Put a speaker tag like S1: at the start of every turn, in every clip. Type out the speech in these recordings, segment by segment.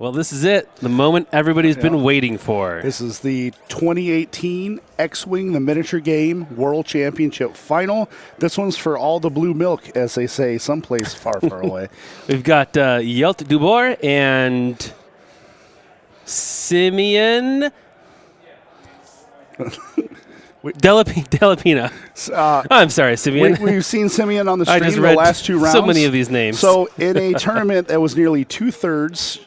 S1: Well, this is it. The moment everybody's been waiting for.
S2: This is the 2018 X-Wing, the miniature game, World Championship final. This one's for all the blue milk, as they say, someplace far, far away.
S1: We've got Jelte Boer and Simeon Dellapina. I'm sorry, Simeon.
S2: We've seen Simeon on the stream the last two rounds.
S1: So many of these names.
S2: So in a tournament that was nearly two-thirds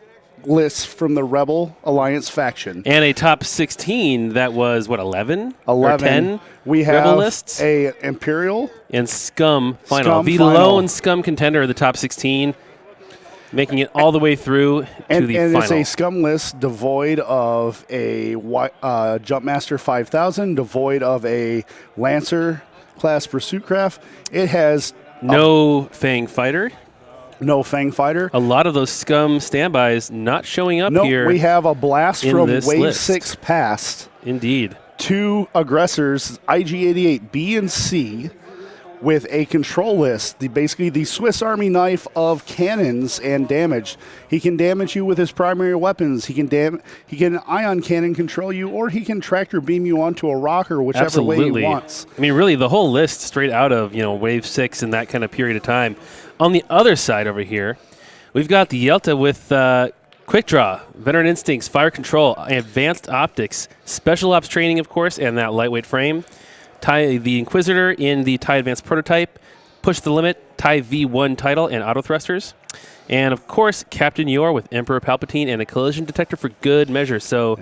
S2: lists from the Rebel Alliance faction.
S1: And a top 16 that was, what, 11?
S2: 11.
S1: Or 10
S2: we have
S1: Rebel lists?
S2: A Imperial.
S1: And Scum final.
S2: The
S1: lone Scum contender of the top 16, making it all the way through to the final.
S2: And it's a Scum list devoid of a Jumpmaster 5000, devoid of a Lancer class pursuit craft. It has
S1: no Fang fighter.
S2: No Fang fighter.
S1: A lot of those Scum standbys not showing up here.
S2: No, we have a blast from Wave
S1: list.
S2: 6 past.
S1: Indeed.
S2: 2 aggressors, IG-88 B and C, with a control list, basically the Swiss Army knife of cannons and damage. He can damage you with his primary weapons. He can ion cannon control you, or he can tractor beam you onto a rock or whichever way he wants.
S1: I mean, really, the whole list straight out of Wave 6 and that kind of period of time. On the other side over here, we've got the Jelte with Quick Draw, Veteran Instincts, Fire Control, Advanced Optics, Special Ops Training, of course, and that lightweight frame. The Inquisitor in the TIE Advanced Prototype, Push the Limit, TIE V1 title, and auto thrusters. And, of course, Captain Yor with Emperor Palpatine and a collision detector for good measure. So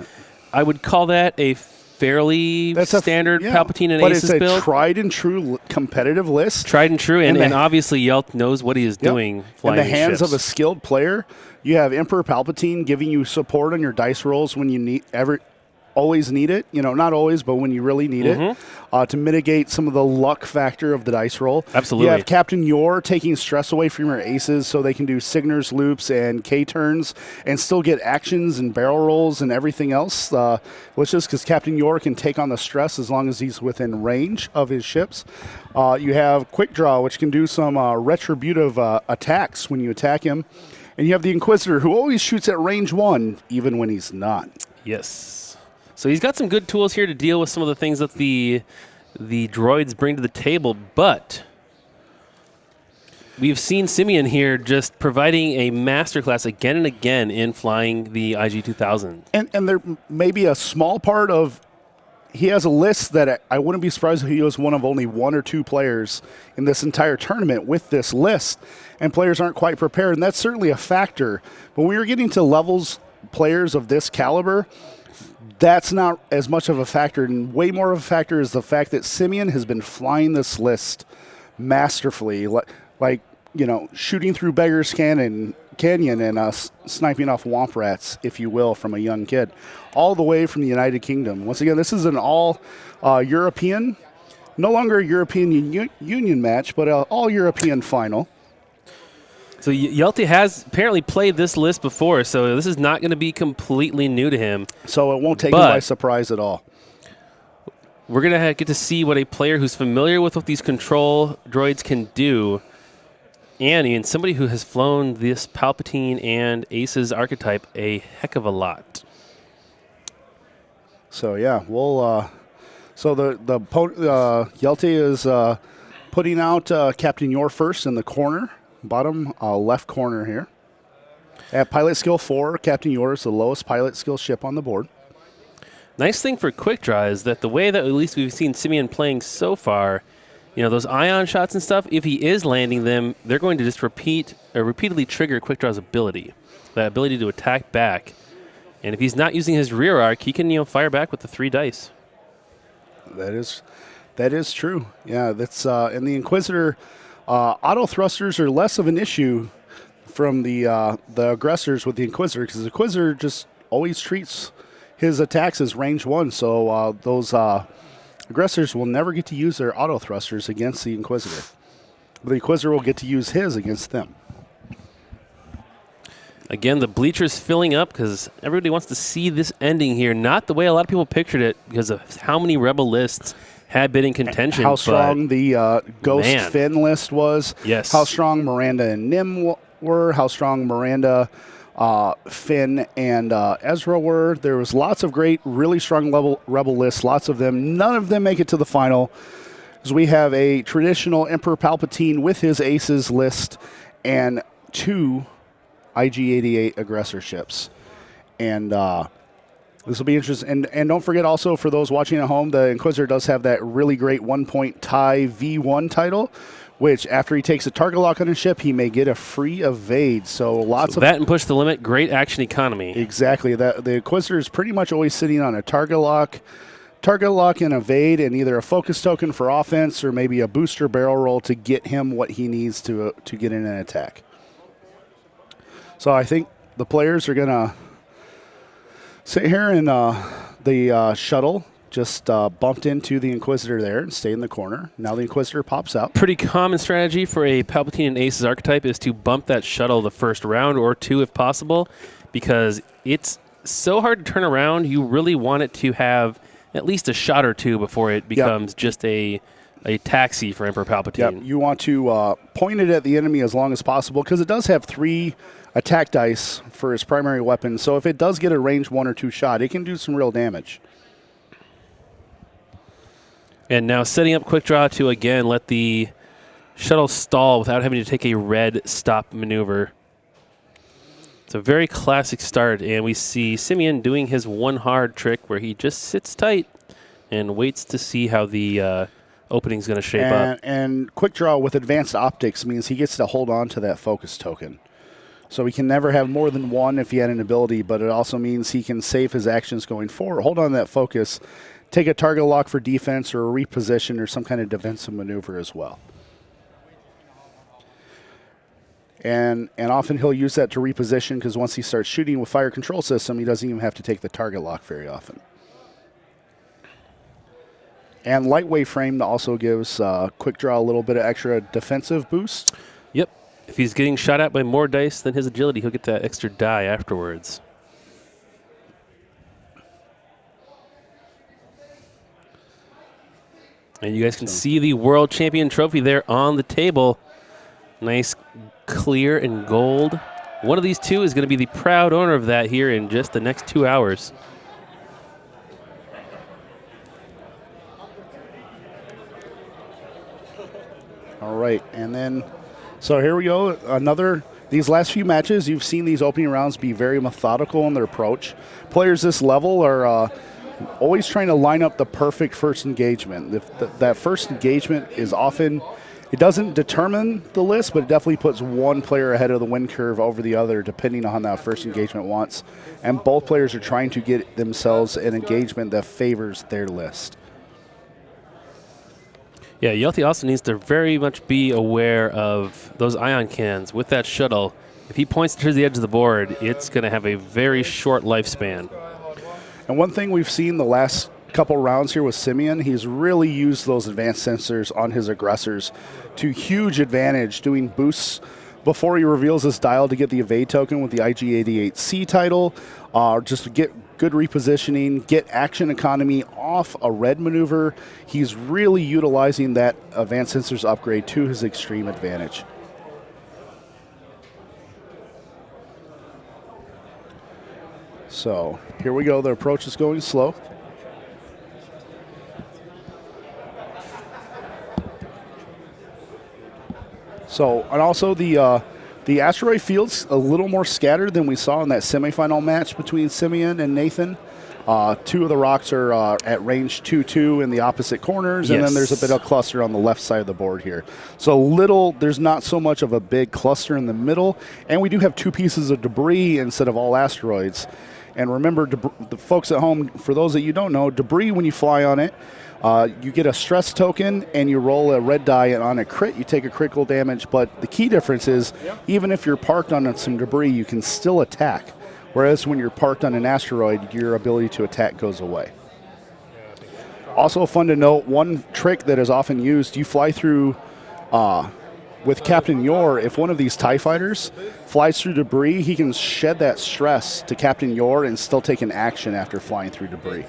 S1: I would call that a fairly standard Palpatine and Aces build.
S2: But it's a tried-and-true competitive list.
S1: Tried and true, and obviously Jelte knows what he is doing flying
S2: in the hands
S1: ships.
S2: of a skilled player. You have Emperor Palpatine giving you support on your dice rolls when you always need it, not always, but when you really need it, to mitigate some of the luck factor of the dice roll.
S1: Absolutely.
S2: You have Captain Yor taking stress away from your aces so they can do Signers, loops, and K-turns and still get actions and barrel rolls and everything else, which is because Captain Yor can take on the stress as long as he's within range of his ships. You have Quick Draw, which can do some retributive attacks when you attack him. And you have the Inquisitor, who always shoots at range 1, even when he's not.
S1: Yes. So he's got some good tools here to deal with some of the things that the droids bring to the table, but we've seen Simeon here just providing a masterclass again and again in flying the IG-2000.
S2: And there may be a small part of he has a list that I wouldn't be surprised if he was one of only 1 or 2 players in this entire tournament with this list, and players aren't quite prepared, and that's certainly a factor. But when you're getting to levels, players of this caliber, that's not as much of a factor, and way more of a factor is the fact that Simeon has been flying this list masterfully, like shooting through Beggar's Canyon and sniping off womp rats, if you will, from a young kid, all the way from the United Kingdom. Once again, this is an all-European, no longer a European Union match, but an all-European final.
S1: So Jelte has apparently played this list before, so this is not going to be completely new to him.
S2: So it won't take him by surprise at all.
S1: We're going to get to see what a player who's familiar with what these control droids can do, and somebody who has flown this Palpatine and Aces archetype a heck of a lot.
S2: So yeah, we'll. So the Jelte is putting out Captain Yor first in the corner. Bottom left corner here. At pilot skill 4, Captain Yor is the lowest pilot skill ship on the board.
S1: Nice thing for Quick Draw is that the way that at least we've seen Simeon playing so far, those ion shots and stuff, if he is landing them, they're going to just repeatedly trigger Quick Draw's ability, that ability to attack back. And if he's not using his rear arc, he can fire back with the 3 dice.
S2: That is true. Yeah, that's and the Inquisitor. Auto thrusters are less of an issue from the aggressors with the Inquisitor, because the Inquisitor just always treats his attacks as range 1, so those aggressors will never get to use their auto thrusters against the Inquisitor. But the Inquisitor will get to use his against them.
S1: Again, the bleachers filling up because everybody wants to see this ending here, not the way a lot of people pictured it because of how many Rebel lists had been in contention.
S2: How strong the Ghost Finn list was.
S1: Yes.
S2: How strong Miranda and Nim were. How strong Miranda Finn and Ezra were. There was lots of great, really strong rebel lists, lots of them. None of them make it to the final. As we have a traditional Emperor Palpatine with his aces list and 2 IG-88 aggressor ships. And this will be interesting. And don't forget also, for those watching at home, the Inquisitor does have that really great 1-point tie V1 title, which after he takes a target lock on his ship, he may get a free evade. So lots of
S1: that and push the limit, great action economy.
S2: Exactly. The Inquisitor is pretty much always sitting on a target lock and evade, and either a focus token for offense or maybe a booster barrel roll to get him what he needs to get in an attack. So I think the players are going to sit here, and the shuttle just bumped into the Inquisitor there and stay in the corner. Now the Inquisitor pops out.
S1: Pretty common strategy for a Palpatine and Aces archetype is to bump that shuttle the first round or 2 if possible, because it's so hard to turn around. You really want it to have at least a shot or 2 before it becomes just a taxi for Emperor Palpatine.
S2: Yep. You want to point it at the enemy as long as possible, because it does have 3 attack dice for its primary weapon. So if it does get a range 1 or 2 shot, it can do some real damage.
S1: And now setting up quick draw to again let the shuttle stall without having to take a red stop maneuver. It's a very classic start, and we see Simeon doing his one hard trick where he just sits tight and waits to see how the opening's going to shape up.
S2: And quick draw with advanced optics means he gets to hold on to that focus token. So he can never have more than 1 if he had an ability, but it also means he can save his actions going forward. Hold on to that focus, take a target lock for defense or a reposition or some kind of defensive maneuver as well. And often he'll use that to reposition, because once he starts shooting with fire control system, he doesn't even have to take the target lock very often. And lightweight frame also gives quick draw a little bit of extra defensive boost.
S1: Yep. If he's getting shot at by more dice than his agility, he'll get that extra die afterwards. And you guys can see the World Champion trophy there on the table. Nice clear and gold. One of these 2 is going to be the proud owner of that here in just the next 2 hours.
S2: All right, and then, so here we go. These last few matches, you've seen these opening rounds be very methodical in their approach. Players this level are always trying to line up the perfect first engagement. That first engagement is often, it doesn't determine the list, but it definitely puts one player ahead of the win curve over the other, depending on how that first engagement wants. And both players are trying to get themselves an engagement that favors their list.
S1: Yeah, Jelte also needs to very much be aware of those ion cannons with that shuttle. If he points to the edge of the board, it's going to have a very short lifespan.
S2: And one thing we've seen the last couple rounds here with Simeon, he's really used those advanced sensors on his aggressors to huge advantage, doing boosts before he reveals his dial to get the evade token with the IG-88C title, just to get good repositioning, get action economy off a red maneuver. He's really utilizing that advanced sensors upgrade to his extreme advantage. So here we go. The approach is going slow. So, and also the asteroid field's a little more scattered than we saw in that semifinal match between Simeon and Nathan. 2 of the rocks are at range 2-2 in the opposite corners, and then there's a bit of cluster on the left side of the board here. So there's not so much of a big cluster in the middle, and we do have 2 pieces of debris instead of all asteroids. And remember, the folks at home, for those that you don't know, debris, when you fly on it, you get a stress token and you roll a red die, and on a crit you take a critical damage. But the key difference is, even if you're parked on some debris, you can still attack. Whereas when you're parked on an asteroid, your ability to attack goes away. Also fun to note, one trick that is often used, you fly through with Captain Yor. If one of these TIE fighters flies through debris, he can shed that stress to Captain Yor and still take an action after flying through debris.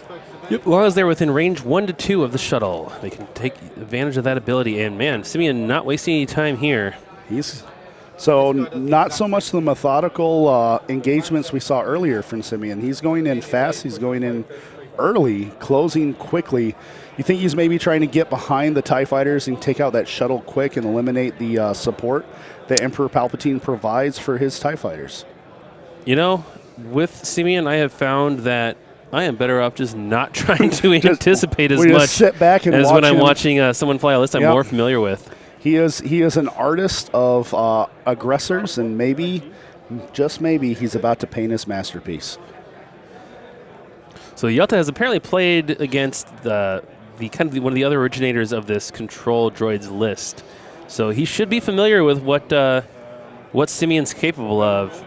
S1: Yep, as long as they're within range 1 to 2 of the shuttle, they can take advantage of that ability. And man, Simeon not wasting any time here.
S2: He's So not so much the methodical engagements we saw earlier from Simeon. He's going in fast. He's going in early, closing quickly. You think he's maybe trying to get behind the TIE fighters and take out that shuttle quick and eliminate the support that Emperor Palpatine provides for his TIE fighters?
S1: You know, with Simeon, I have found that I am better off just not trying to anticipate as much
S2: sit back and
S1: as
S2: watch
S1: when I'm
S2: him.
S1: watching someone fly a list I'm more familiar with.
S2: He is an artist of aggressors, and maybe, just maybe, he's about to paint his masterpiece.
S1: So Jelte has apparently played against the one of the other originators of this control droids list. So he should be familiar with what Simeon's capable of.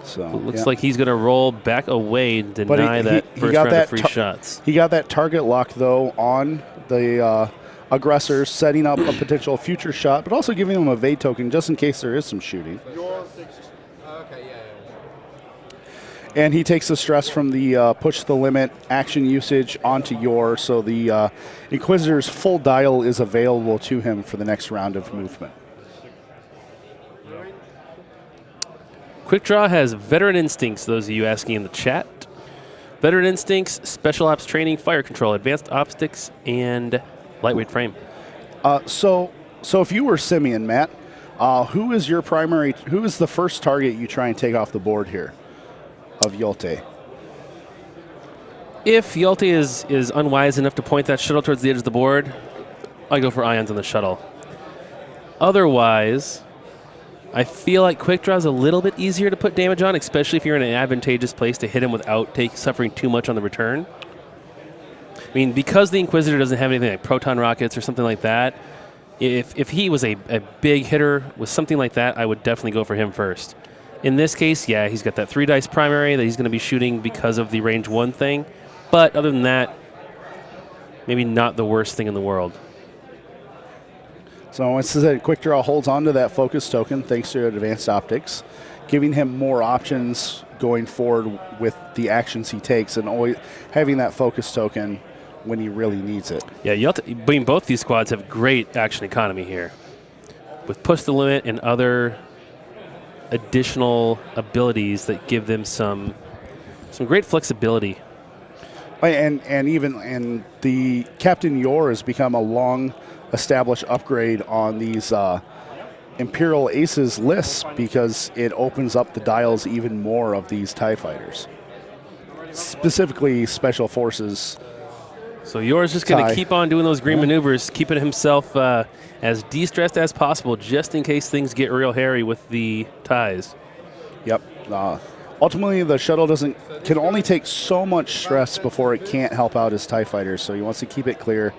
S2: So
S1: it looks like he's going to roll back away and deny that first round of free shots.
S2: He got that target lock, though, on the aggressor, setting up a potential future shot, but also giving him a evade token just in case there is some shooting. And he takes the stress from the push the limit action usage onto your, so the Inquisitor's full dial is available to him for the next round of movement.
S1: Quick Draw has Veteran Instincts, those of you asking in the chat. Veteran Instincts, Special Ops Training, Fire Control, Advanced Optics, and Lightweight Frame.
S2: So if you were Simeon, Matt, who is the first target you try and take off the board here of Jelte?
S1: If Jelte is unwise enough to point that shuttle towards the edge of the board, I go for ions on the shuttle. Otherwise, I feel like Quick Draw is a little bit easier to put damage on, especially if you're in an advantageous place to hit him without suffering too much on the return. I mean, because the Inquisitor doesn't have anything like proton rockets or something like that, if he was a big hitter with something like that, I would definitely go for him first. In this case, yeah, he's got that 3-dice primary that he's going to be shooting because of the range 1 thing. But other than that, maybe not the worst thing in the world.
S2: So once said, Quick Draw holds on to that focus token thanks to Advanced Optics, giving him more options going forward with the actions he takes and always having that focus token when he really needs it.
S1: Yeah, both these squads have great action economy here. With Push the Limit and other additional abilities that give them some great flexibility.
S2: And the Captain Yor has become a long established upgrade on these Imperial Aces lists because it opens up the dials even more of these TIE fighters, specifically Special Forces.
S1: So Yor's just going to keep on doing those green maneuvers, keeping himself as de-stressed as possible just in case things get real hairy with the ties.
S2: Yep. Ultimately, the shuttle can only take so much stress before it can't help out his TIE fighters, so he wants to keep it clear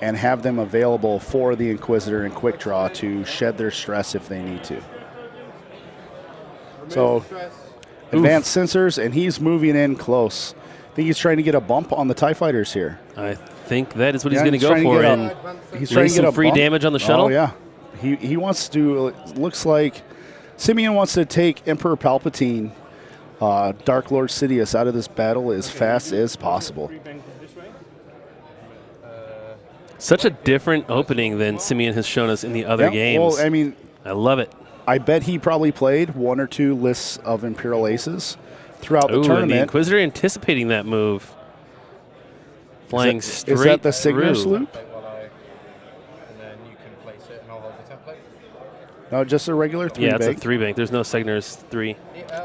S2: and have them available for the Inquisitor and Quick Draw to shed their stress if they need to. So, advanced sensors, and he's moving in close. I think he's trying to get a bump on the TIE fighters here.
S1: I think that is what he's going to go for, and
S2: he's trying to get
S1: some free damage on the shuttle.
S2: Oh, yeah. He wants to, it looks like Simeon wants to take Emperor Palpatine, Dark Lord Sidious, out of this battle as fast as possible.
S1: Such a different opening than Simeon has shown us in the other games.
S2: Well, I mean,
S1: I love it.
S2: I bet he probably played 1 or 2 lists of Imperial Aces throughout the tournament.
S1: And the Inquisitor anticipating that move. Flying straight
S2: Is that the Cygnus loop?
S3: And then you can place it and I'll hold the template.
S2: No, just a regular 3 bank.
S1: Yeah, it's a 3 bank. There's no Cygnus 3.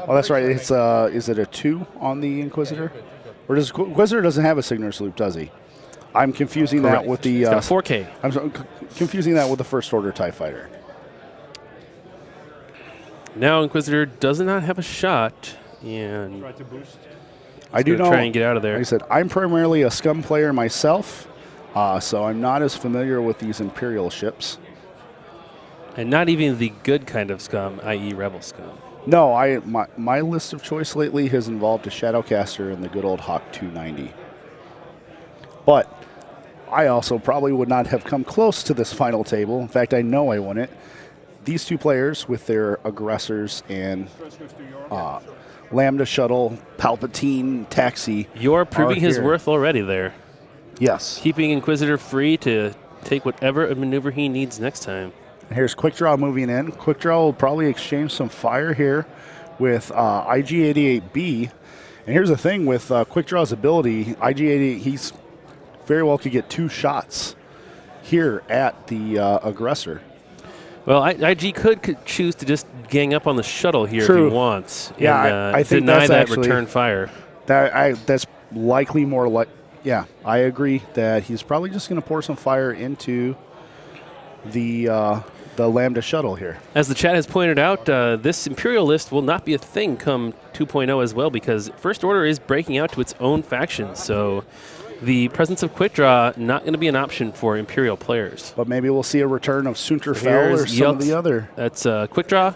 S2: Oh, that's right. It's is it a 2 on the Inquisitor? Or does Inquisitor doesn't have a Cygnus loop, does he? I'm confusing that with the...
S1: It's got a 4K.
S2: I'm confusing that with the First Order TIE Fighter.
S1: Now Inquisitor does not have a shot, and
S2: I do know.
S1: Try and get out of there.
S2: Like I said, I'm primarily a Scum player myself, so I'm not as familiar with these Imperial ships.
S1: And not even the good kind of Scum, i.e. Rebel Scum.
S2: No, my list of choice lately has involved a Shadowcaster and the good old Hawk 290. But I also probably would not have come close to this final table. In fact, I know I wouldn't. These two players with their Aggressors and Lambda Shuttle, Palpatine, Taxi.
S1: You're proving his worth already there.
S2: Yes.
S1: Keeping Inquisitor free to take whatever maneuver he needs next time.
S2: Here's Quick Draw moving in. Quick Draw will probably exchange some fire here with IG-88B. And here's the thing with Quick Draw's ability, IG-88, he's very well could get 2 shots here at the Aggressor.
S1: Well, IG could choose to just gang up on the shuttle here
S2: True.
S1: if he wants.
S2: Yeah,
S1: and,
S2: I think
S1: deny
S2: that's
S1: that
S2: actually,
S1: return fire.
S2: That's likely more like, yeah, I agree that he's probably just going to pour some fire into the Lambda shuttle here.
S1: As the chat has pointed out, this Imperial list will not be a thing come 2.0 as well, because First Order is breaking out to its own faction. So the presence of Quick Draw not going to be an option for Imperial players.
S2: But maybe we'll see a return of Sunterfell or some of the other.
S1: That's Quick Draw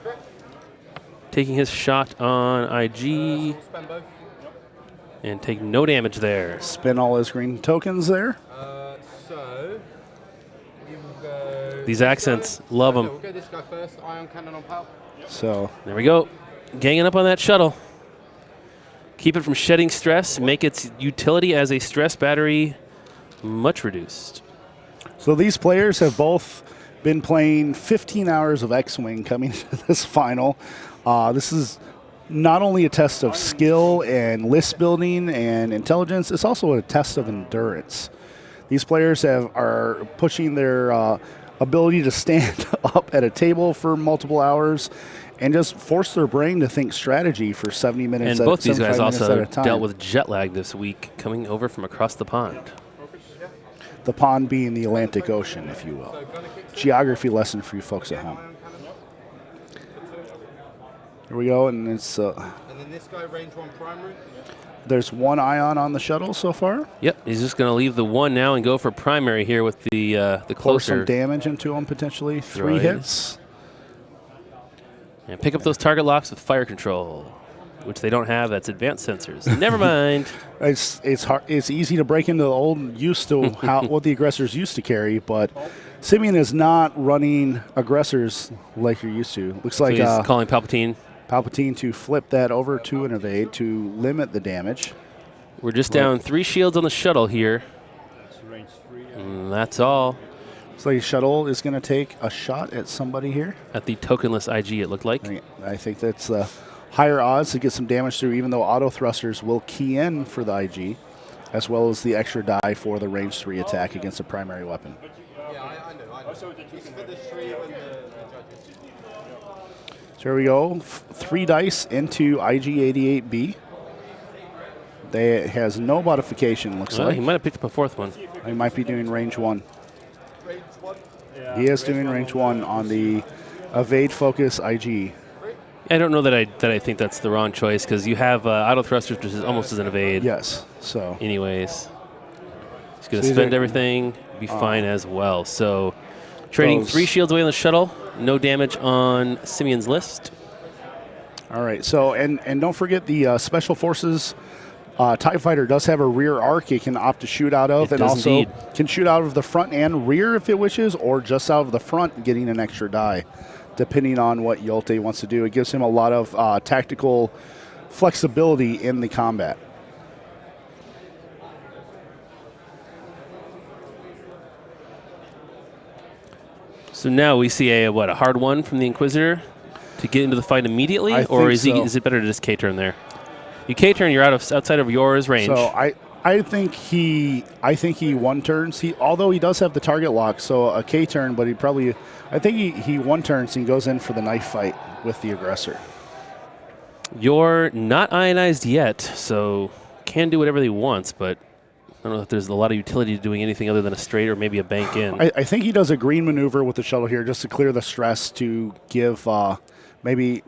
S1: taking his shot on IG and take no damage there.
S2: Spin all his green tokens there.
S3: So you will go.
S1: These accents, love them.
S3: We'll go this guy first. Ion cannon on pal.
S2: So
S1: There we go. Ganging up on that shuttle. Keep it from shedding stress. Make its utility as a stress battery much reduced.
S2: So these players have both been playing 15 hours of X-Wing coming to this final. This is not only a test of skill and list building and intelligence, it's also a test of endurance. These players are pushing their ability to stand up at a table for multiple hours and just force their brain to think strategy for 70 minutes
S1: And both these guys
S2: 75 minutes
S1: also
S2: at a time.
S1: dealt with jet lag this week coming over from across the pond.
S2: The pond being the Atlantic Ocean, if you will. Geography lesson for you folks at home. Here we go, and it's
S3: And then this guy, range 1 primary.
S2: there's 1 ion on the shuttle so far.
S1: Yep, he's just going to leave the 1 now and go for primary here with the
S2: Pour
S1: closer.
S2: some damage into him potentially. 3
S1: Right.
S2: hits.
S1: And pick up those target locks with fire control, which they don't have. That's advanced sensors. Never mind.
S2: It's hard. It's easy to break into the old used to what the aggressors used to carry, but Simeon is not running aggressors like you're used to. Looks
S1: So
S2: like
S1: he's calling Palpatine.
S2: Palpatine to flip that over to an evade to limit the damage.
S1: We're just down 3 shields on the shuttle here. And that's all.
S2: So the shuttle is going to take a shot at somebody here.
S1: At the tokenless IG, it looked like.
S2: I think that's higher odds to get some damage through, even though auto thrusters will key in for the IG, as well as the extra die for the range 3 attack against a primary weapon.
S3: Yeah, I know. It's for the stream and the judges.
S2: So here we go. 3 dice into IG-88B. They has no modification, looks
S1: Well,
S2: like.
S1: he might have picked up a 4th one.
S2: He might be doing range 1. He is doing range 1 on the evade focus IG.
S1: I don't know that I think that's the wrong choice, because you have auto thrusters, which is almost as an evade.
S2: Yes. So
S1: Anyways, he's going
S2: So
S1: to
S2: these
S1: spend
S2: are-
S1: everything, be fine as well. So trading
S2: Those-
S1: 3 shields away on the shuttle, no damage on Simeon's list.
S2: all right. So and don't forget the Special Forces TIE Fighter does have a rear arc it can opt to shoot out of,
S1: It
S2: and
S1: does
S2: also
S1: indeed.
S2: can shoot out of the front and rear if it wishes, or just out of the front, getting an extra die, depending on what Jelte wants to do. It gives him a lot of tactical flexibility in the combat.
S1: So now we see a hard one from the Inquisitor to get into the fight immediately,
S2: I
S1: or
S2: think so.
S1: is it better to just K-turn there? You K-turn, you're outside of yours range.
S2: So I think he one turns. Although he does have the target lock, so a K turn, but I think he one turns and goes in for the knife fight with the aggressor.
S1: You're not ionized yet, so can do whatever he wants, but I don't know if there's a lot of utility to doing anything other than a straight or maybe a bank in.
S2: I think he does a green maneuver with the shuttle here just to clear the stress to give maybe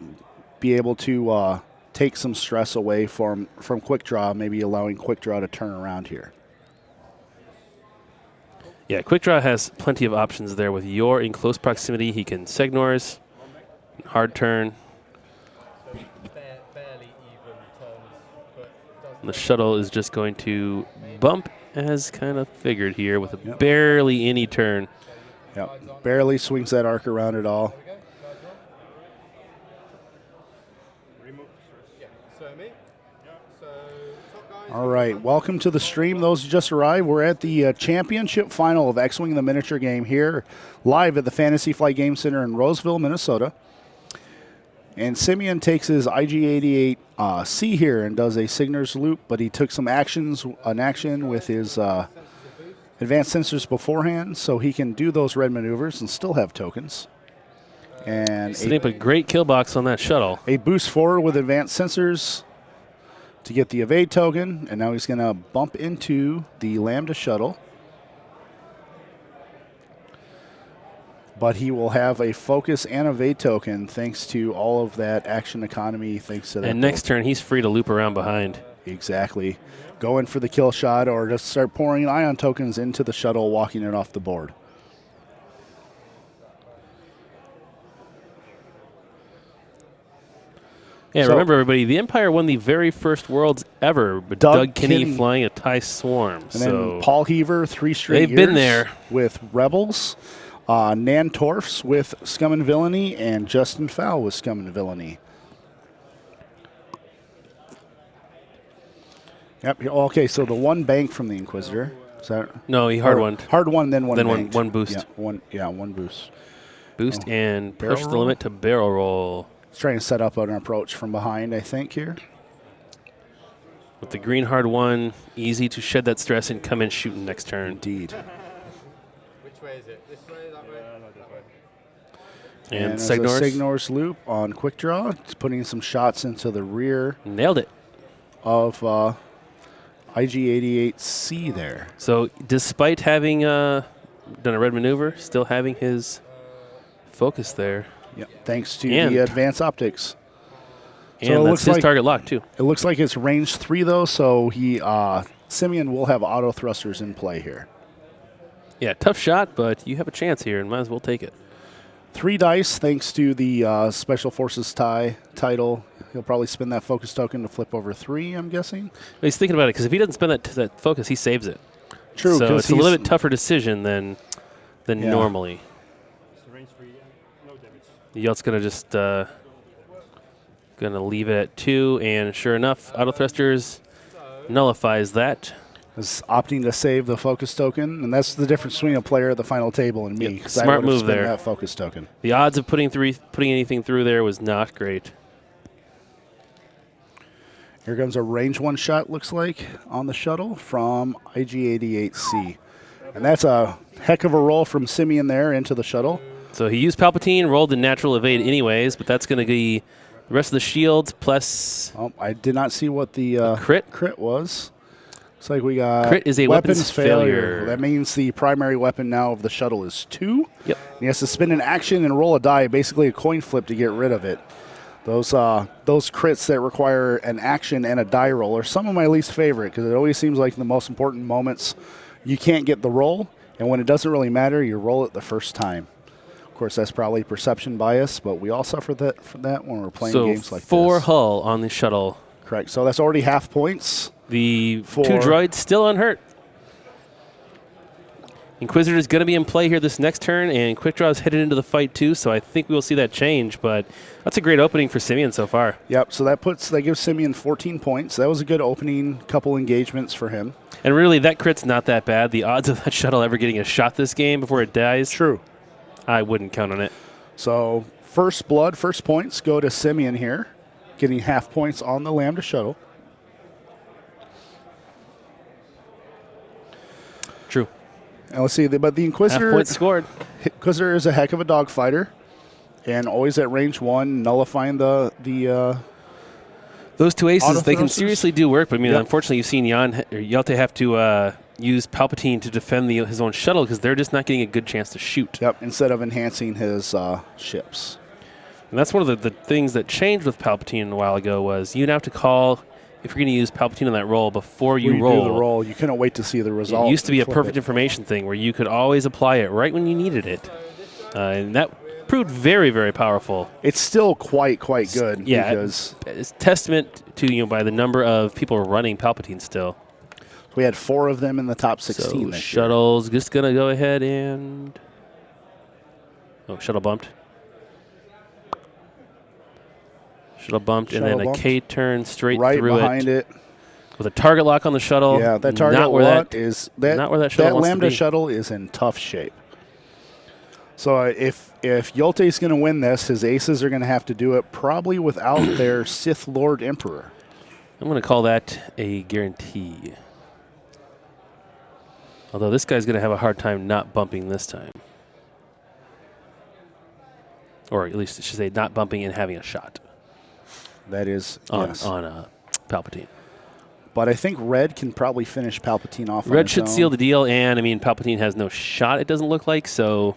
S2: be able to take some stress away from Quick Draw, maybe allowing Quick Draw to turn around here.
S1: Yeah, Quick Draw has plenty of options there. With your in close proximity, he can Segnors, hard turn.
S3: Barely even turns, but does
S1: And the shuttle is just going to bump as kind of figured here with a
S2: Yep.
S1: barely any turn.
S2: Yep. Barely swings that arc around at all.
S3: So me. So top guys.
S2: All right, welcome to the stream. Those who just arrived, we're at the championship final of X-Wing the miniature game here, live at the Fantasy Flight Game Center in Roseville, Minnesota. And Simeon takes his IG-88C here and does a Signer's loop, but he took an action with his advanced sensors beforehand, so he can do those red maneuvers and still have tokens. And
S1: Setting up a great kill box on that shuttle.
S2: a boost forward with advanced sensors to get the evade token, and now he's going to bump into the Lambda shuttle. But he will have a focus and evade token thanks to all of that action economy, thanks to that.
S1: And next turn, he's free to loop around behind.
S2: Exactly. Go in for the kill shot or just start pouring ion tokens into the shuttle, walking it off the board.
S1: Yeah,
S2: So-
S1: remember, everybody, the Empire won the very first Worlds ever, but
S2: Doug
S1: Doug Kinney
S2: Kinney.
S1: flying a TIE Swarm.
S2: And
S1: So
S2: then Paul Heaver, 3 straight
S1: They've
S2: years
S1: been there.
S2: with Rebels. Nan Torfs with Scum and Villainy, and Justin Fowl with Scum and Villainy. Yep. Okay, so the one bank from the Inquisitor. Is that
S1: no, he hard one.
S2: Hard one, then one
S1: Then
S2: banked.
S1: one boost.
S2: One boost.
S1: Boost and
S2: Barrel
S1: push the
S2: roll?
S1: limit to barrel roll.
S2: He's trying to set up an approach from behind, I think, here.
S1: With the green hard one, easy to shed that stress and come in shooting next turn.
S2: Indeed.
S3: Which way is it? This way, that way? No, this way.
S1: And
S2: as a
S1: Signors
S2: Signor's loop on quick draw. It's putting some shots into the rear
S1: nailed it.
S2: of IG-88C there.
S1: So despite having done a red maneuver, still having his focus there.
S2: Yep. Thanks to
S1: And-
S2: the advanced optics.
S1: And
S2: So it
S1: that's
S2: looks
S1: his
S2: like-
S1: target lock, too.
S2: It looks like it's range 3, though, so Simeon will have auto thrusters in play here.
S1: Yeah, tough shot, but you have a chance here and might as well take it.
S2: 3 dice, thanks to the Special Forces title. He'll probably spend that focus token to flip over 3, I'm guessing.
S1: He's thinking about it, because if he doesn't spend that focus, he saves it.
S2: True,
S1: So
S2: 'cause
S1: it's a little
S2: he's-
S1: bit tougher decision than
S2: Yeah.
S1: normally. Yelt's going to just gonna leave it at 2, and sure enough, auto thrusters nullifies that.
S2: is opting to save the focus token, and that's the difference between a player at the final table and me.
S1: Yep,
S2: 'Cause
S1: smart
S2: I would've
S1: move
S2: spent
S1: there.
S2: That focus token.
S1: The odds of putting anything through there was not great.
S2: Here comes a range 1 shot, looks like, on the shuttle from IG-88C. And that's a heck of a roll from Simeon there into the shuttle.
S1: So he used Palpatine, rolled the natural evade anyways, but that's going to be the rest of the shields plus
S2: Oh, I did not see what the
S1: crit.
S2: crit was. Looks like we got
S1: Crit is a weapons failure.
S2: That means the primary weapon now of the shuttle is 2.
S1: Yep.
S2: He has to spin an action and roll a die, basically a coin flip to get rid of it. Those crits that require an action and a die roll are some of my least favorite because it always seems like in the most important moments you can't get the roll, and when it doesn't really matter, you roll it the first time. Of course, that's probably perception bias, but we all suffer from that when we're playing games like
S1: 4
S2: this.
S1: hull on the shuttle.
S2: Correct. So that's already half points.
S1: The
S2: 4.
S1: 2 droids still unhurt. Inquisitor is going to be in play here this next turn, and Quick Draw is headed into the fight too, so I think we will see that change, but that's a great opening for Simeon so far.
S2: Yep, so that gives Simeon 14 points. That was a good opening couple engagements for him.
S1: And really, that crit's not that bad. The odds of that shuttle ever getting a shot this game before it dies,
S2: True.
S1: I wouldn't count on it.
S2: So first blood, first points go to Simeon here, getting half points on the Lambda shuttle.
S1: True.
S2: And let's see, but the Inquisitor,
S1: Half points scored.
S2: Inquisitor is a heck of a dogfighter, and always at range 1, nullifying the
S1: Those 2 aces,
S2: Auto
S1: they can
S2: thrusters?
S1: seriously do work, but I mean,
S2: Yep.
S1: unfortunately, you've seen Jelte have to use Palpatine to defend his own shuttle because they're just not getting a good chance to shoot.
S2: Yep, instead of enhancing his ships.
S1: And that's one of the things that changed with Palpatine a while ago was you now have to call if you're going to use Palpatine on that roll before you
S2: When
S1: roll.
S2: do the roll, you couldn't wait to see the result.
S1: It used to be a
S2: Flip
S1: perfect
S2: it.
S1: information thing where you could always apply it right when you needed it. And that proved very, very powerful.
S2: It's still quite good.
S1: Yeah,
S2: because
S1: it's testament to by the number of people running Palpatine still.
S2: we had 4 of them in the top 16
S1: So
S2: this year.
S1: shuttle's just gonna go ahead and shuttle bumped. Shuttle bumped, and
S2: Shuttle
S1: then
S2: bumped.
S1: a K turn straight
S2: Right
S1: through
S2: behind it.
S1: With a target lock on the shuttle.
S2: Yeah, that target
S1: not where
S2: lock
S1: that,
S2: is that.
S1: not where that shuttle
S2: That
S1: wants to
S2: Lambda
S1: be.
S2: shuttle is in tough shape. So if Jelte's going to win this, his aces are going to have to do it probably without their Sith Lord Emperor.
S1: I'm going to call that a guarantee. Although this guy's going to have a hard time not bumping this time. Or at least I should say not bumping and having a shot
S2: That is
S1: on
S2: yes.
S1: Palpatine.
S2: But I think Red can probably finish Palpatine off.
S1: Red
S2: on
S1: should
S2: its
S1: seal
S2: own.
S1: the deal, and I mean Palpatine has no shot, it doesn't look like, so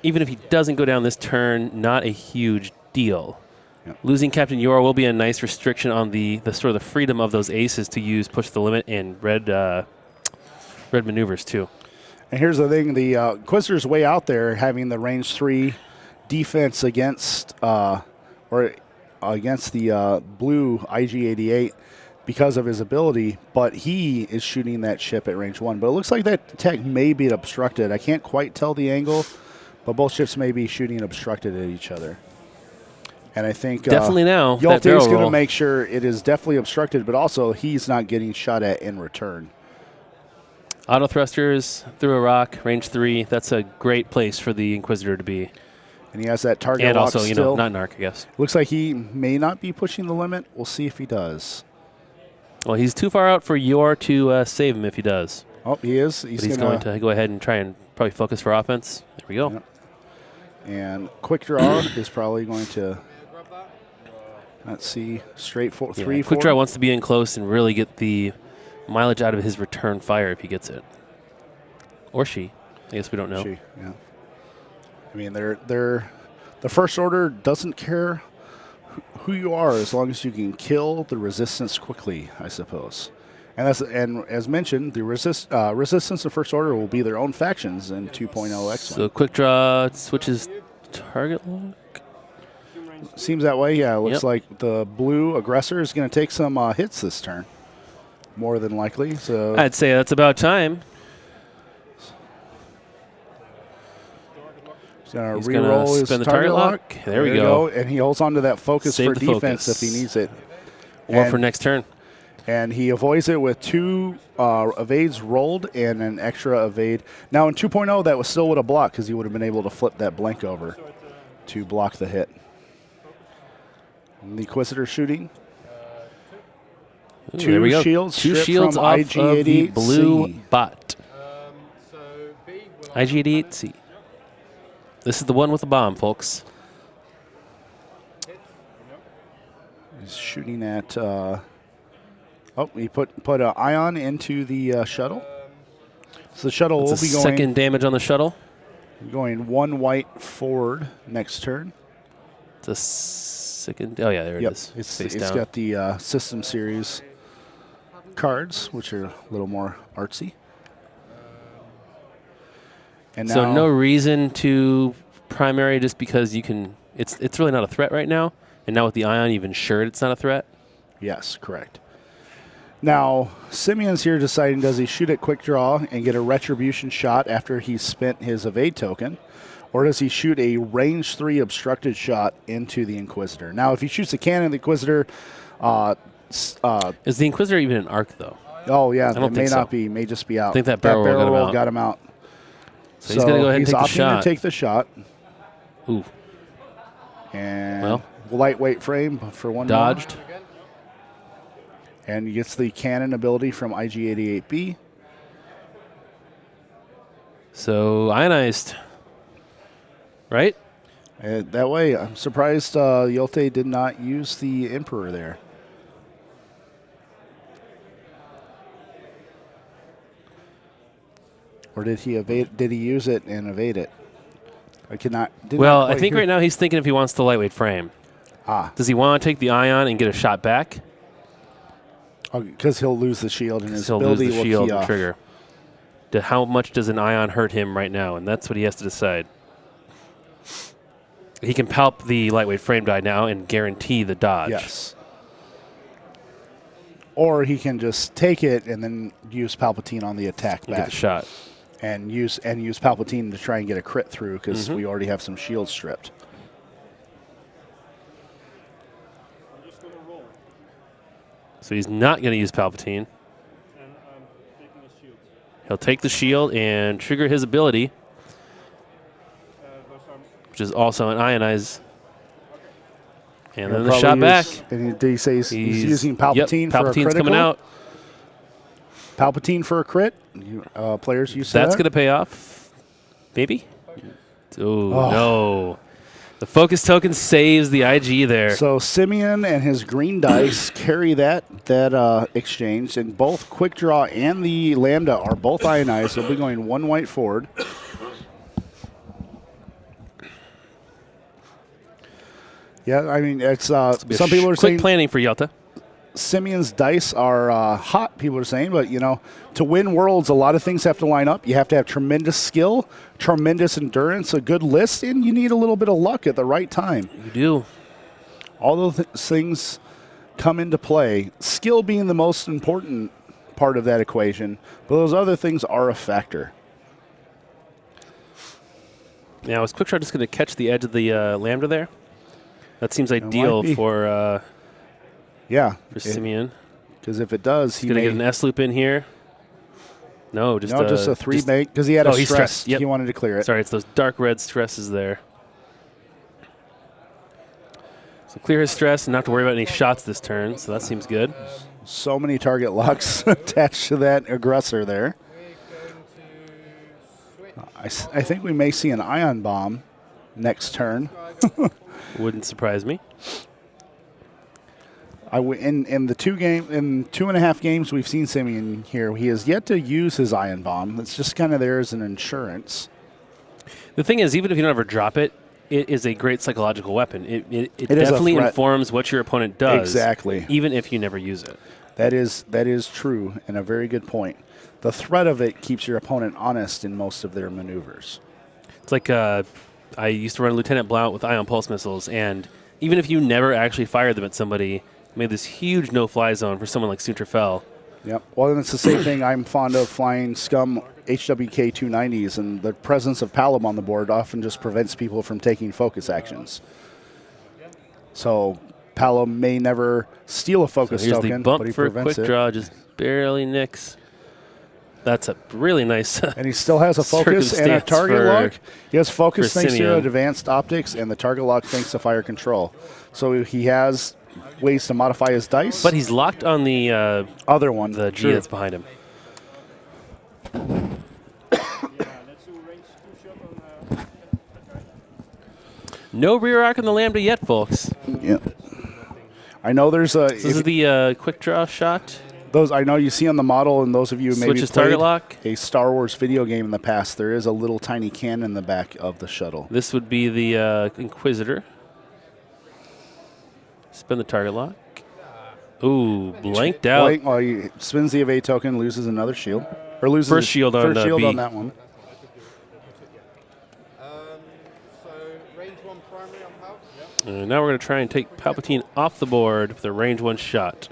S1: even if he doesn't go down this turn, not a huge deal.
S2: Yep.
S1: Losing Captain Yor will be a nice restriction on the sort of the freedom of those aces to use push the limit and red maneuvers too.
S2: And here's the thing: the Inquisitor's way out there, having the range 3 defense against against the blue IG-88 because of his ability, but he is shooting that ship at range 1. But it looks like that tech may be obstructed. I can't quite tell the angle, but both ships may be shooting obstructed at each other. And I think
S1: Definitely now, that
S2: Jelte
S1: barrel
S2: is going to
S1: roll.
S2: make sure it is definitely obstructed, but also he's not getting shot at in return.
S1: Auto thrusters through a rock, range 3. That's a great place for the Inquisitor to be.
S2: And he has that target
S1: And
S2: lock
S1: also,
S2: still.
S1: not an arc, I guess.
S2: Looks like he may not be pushing the limit. We'll see if he does.
S1: Well, he's too far out for Yor to save him if he does.
S2: Oh, he is.
S1: But he's going to go ahead and try and probably focus for offense. There we go.
S2: Yep. And quick draw is probably going to, let's see, straight for
S1: Yeah,
S2: 3, 4.
S1: Quick Draw wants to be in close and really get the mileage out of his return fire if he gets it. Or she. I guess we don't know.
S2: Yeah. I mean, the First Order doesn't care who you are as long as you can kill the resistance quickly, I suppose. And as mentioned, the resistance of First Order will be their own factions in 2.0 X-Wing.
S1: So Quick Draw switches target lock.
S2: Seems that way, yeah. It looks
S1: Yep.
S2: like the blue Aggressor is going to take some hits this turn, more than likely. So
S1: I'd say that's about time.
S2: he's going
S1: He's
S2: to
S1: gonna
S2: re-roll his
S1: spin the
S2: target
S1: target lock. There we
S2: you
S1: go.
S2: And he holds on to that focus
S1: Save
S2: for
S1: the
S2: defense
S1: focus.
S2: if he needs it.
S1: Or
S2: And-
S1: for next turn.
S2: And he avoids it with 2 evades rolled and an extra evade. Now in 2.0, that was still would have blocked because he would have been able to flip that blank over to block the hit. And the Inquisitor shooing.
S1: Ooh,
S2: Two
S1: there we go.
S2: shields
S1: 2
S2: stripped
S1: shields
S2: from
S1: off of the
S2: IG-88C.
S1: blue bot.
S3: So B will
S1: IG-88C. This is the one with the bomb, folks.
S2: He's shooting at. He put an ion into the shuttle. So the shuttle
S1: It's
S2: will
S1: a
S2: be
S1: second damage on the shuttle.
S2: going 1 white forward next turn.
S1: It's a second. Oh, yeah, there it
S2: Yep,
S1: is.
S2: it's
S1: Face down.
S2: got the System Series cards, which are a little more artsy. And now,
S1: So no reason to primary just because you can. It's really not a threat right now. And now with the ion, you've ensured it's not a threat.
S2: yes, correct. Now, Simeon's here deciding, does he shoot at quick draw and get a retribution shot after he's spent his evade token, or does he shoot a range 3 obstructed shot into the Inquisitor? Now, if he shoots a cannon, the Inquisitor,
S1: Is the Inquisitor even an arc, though?
S2: oh yeah,
S1: don't
S2: it may
S1: think so.
S2: not be, may just be out.
S1: I think that barrel roll
S2: roll
S1: got him out.
S2: got him out.
S1: So he's gonna go ahead and
S2: he's
S1: take the
S2: opting
S1: shot.
S2: to take the shot.
S1: Ooh,
S2: And
S1: Well.
S2: lightweight frame for one more.
S1: dodged.
S2: And he gets the cannon ability from IG-88B.
S1: So ionized. Right?
S2: That way, I'm surprised Jelte did not use the Emperor there. Or did he evade? Did he use it and evade it? I cannot.
S1: Well, I think right now he's thinking if he wants the lightweight frame. Does he want to take the ion and get a shot back?
S2: because he'll lose the shield and his
S1: He'll lose
S2: ability
S1: the
S2: will
S1: shield
S2: key
S1: and
S2: off.
S1: trigger. How much does an ion hurt him right now? And that's what he has to decide. He can palp the lightweight frame die now and guarantee the dodge.
S2: Yes. Or he can just take it and then use Palpatine on the attack
S1: And get
S2: back
S1: the shot.
S2: and use Palpatine to try and get a crit through because we already have some shields stripped.
S1: So he's not going to use Palpatine. He'll take the shield and trigger his ability, which is also an ionize. And then the shot back.
S2: And did he say he's using Palpatine for a critical?
S1: Palpatine's coming out.
S2: Palpatine for a crit. Players use that.
S1: That's going to pay off. Maybe? Oh, no. The focus token saves the IG there.
S2: So Simeon and his green dice carry that exchange, and both Quick Draw and the Lambda are both ionized. They'll be going 1 white forward. Yeah, I mean, it's some people are saying
S1: quick planning for Jelte.
S2: Simeon's dice are hot, people are saying, but, to win Worlds, a lot of things have to line up. You have to have tremendous skill, tremendous endurance, a good list, and you need a little bit of luck at the right time.
S1: You do.
S2: All those things come into play, skill being the most important part of that equation, but those other things are a factor.
S1: Now, is Quickdraw just going to catch the edge of the Lambda there? That seems ideal for Simeon.
S2: Because if it does,
S1: he's going to get an S loop in here. No, just
S2: a 3 bank because he had a stress.
S1: Stressed. Yep.
S2: He wanted to clear it.
S1: Sorry, it's those dark red stresses there. So clear his stress and not to worry about any shots this turn. So that seems good.
S2: So many target locks attached to that aggressor there. I think we may see an ion bomb next turn.
S1: Wouldn't surprise me.
S2: In 2.5 games we've seen Simeon here, he has yet to use his ion bomb. It's just kind of there as an insurance.
S1: The thing is, even if you don't ever drop it, it is a great psychological weapon. It definitely informs what your opponent does.
S2: Exactly.
S1: Even if you never use it.
S2: That is true and a very good point. The threat of it keeps your opponent honest in most of their maneuvers.
S1: It's like I used to run Lieutenant Blount with ion pulse missiles, and even if you never actually fired them at somebody, it made this huge no-fly zone for someone like Sunterfell.
S2: Yep. Well, then it's the same thing. I'm fond of flying Scum HWK 290s, and the presence of Palom on the board often just prevents people from taking focus actions. So Palom may never steal a focus token,
S1: the bump
S2: but he
S1: for a
S2: prevents
S1: quick draw, just barely nicks. That's a really nice
S2: and he still has a focus and a target lock. He has focus thanks
S1: Simeon.
S2: to advanced optics, and the target lock thanks to fire control. So he has ways to modify his dice.
S1: But he's locked on the
S2: other one,
S1: the G that's behind him. No rear arc on the Lambda yet, folks.
S2: Yep. I know there's a.
S1: This is the quick draw shot.
S2: Those I know you see on the model, and those of you who maybe
S1: Switches
S2: played
S1: target lock.
S2: a Star Wars video game in the past, there is a little tiny cannon in the back of the shuttle.
S1: This would be the Inquisitor. Spin the target lock. Ooh, blanked out.
S2: Well, he spins the evade token, loses another shield. Or loses
S1: First shield on
S2: first shield
S1: B.
S2: on that one.
S3: So range 1 primary on Pal.
S1: And now we're going to try and take Palpatine off the board with a range 1 shot.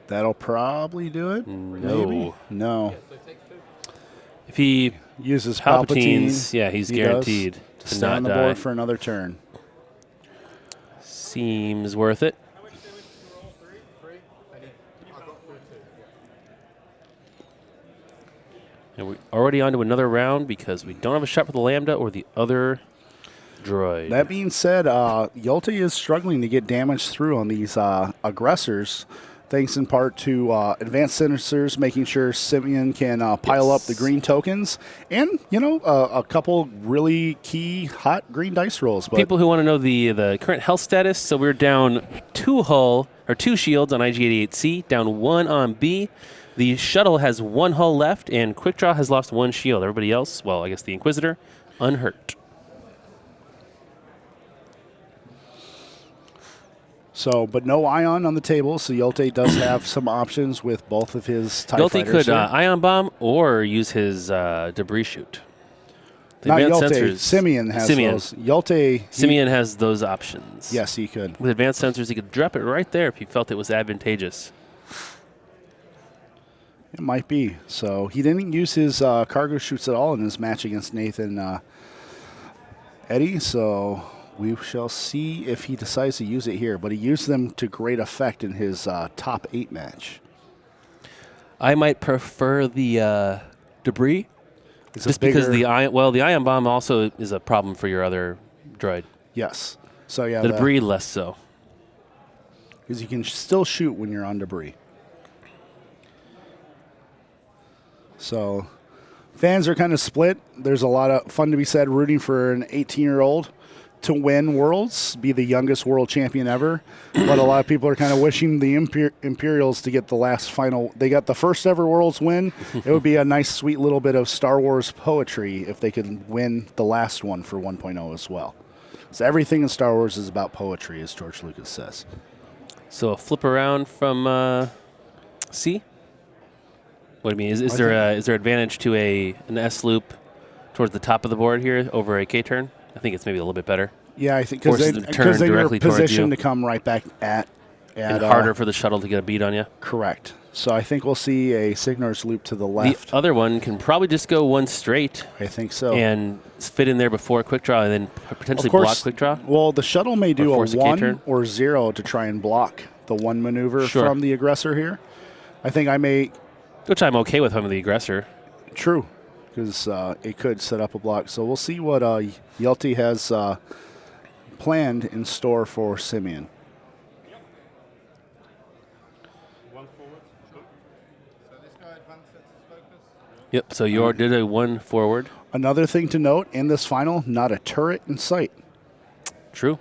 S2: That'll probably do it.
S1: No.
S2: Maybe? No.
S1: If he
S2: uses
S1: Palpatine's,
S2: Palpatine,
S1: yeah, he's guaranteed to
S2: stay
S1: not
S2: on the
S1: die.
S2: board for another turn.
S1: Seems worth it. And we're already on to another round because we don't have a shot for the Lambda or the other droid.
S2: That being said, Jelte is struggling to get damage through on these aggressors, thanks in part to advanced sensors making sure Simeon can pile up the green tokens, and a couple really key hot green dice rolls. But
S1: people who want to know the current health status, so we're down 2 shields on IG-88C, down 1 on B. The shuttle has 1 hull left, and Quick Draw has lost 1 shield. Everybody else, well, I guess the Inquisitor, unhurt.
S2: So, but no ion on the table, so Jelte does have some options with both of his TIE
S1: Jelte
S2: fighters
S1: could
S2: here.
S1: ion bomb or use his debris chute. The
S2: Not
S1: advanced
S2: Jelte,
S1: sensors-
S2: Simeon has those. Jelte,
S1: Simeon has those options.
S2: yes, he could.
S1: With advanced sensors, he could drop it right there if he felt it was advantageous.
S2: It might be. So he didn't use his cargo chutes at all in his match against Nathan Eddy, so We shall see if he decides to use it here, but he used them to great effect in his top 8 match.
S1: I might prefer the debris,
S2: It's
S1: just because the ion bomb also is a problem for your other droid.
S2: Yes. So yeah,
S1: The debris less so.
S2: because you can still shoot when you're on debris. So fans are kind of split. There's a lot of fun to be said rooting for an 18-year-old to win Worlds, be the youngest world champion ever. But a lot of people are kind of wishing the Imperials to get the last final. They got the first ever Worlds win. It would be a nice, sweet little bit of Star Wars poetry if they could win the last one for 1.0 as well. So everything in Star Wars is about poetry, as George Lucas says.
S1: So a flip around from C? What do you mean? Is there advantage to an S loop towards the top of the board here over a K turn? I think it's maybe a little bit better.
S2: Yeah, I think
S1: Forces them to turn
S2: they're
S1: directly towards
S2: positioned
S1: you.
S2: to come right back at
S1: And harder for the shuttle to get a beat on you.
S2: Correct. So I think we'll see a Signor's loop to the left.
S1: The other one can probably just go one straight
S2: I think so.
S1: and fit in there before quick draw and then potentially
S2: Of course,
S1: block quick draw.
S2: Well, the shuttle may do a
S1: force a
S2: 1
S1: K-turn.
S2: or 0 to try and block the 1 maneuver
S1: Sure.
S2: from the aggressor here. I think I may...
S1: Which I'm okay with him, the aggressor.
S2: True, because it could set up a block. So we'll see what Jelte has planned in store for Simeon.
S3: One forward. So this guy advances his focus.
S1: Yep, so you did a 1 forward.
S2: Another thing to note in this final, not a turret in sight.
S1: True.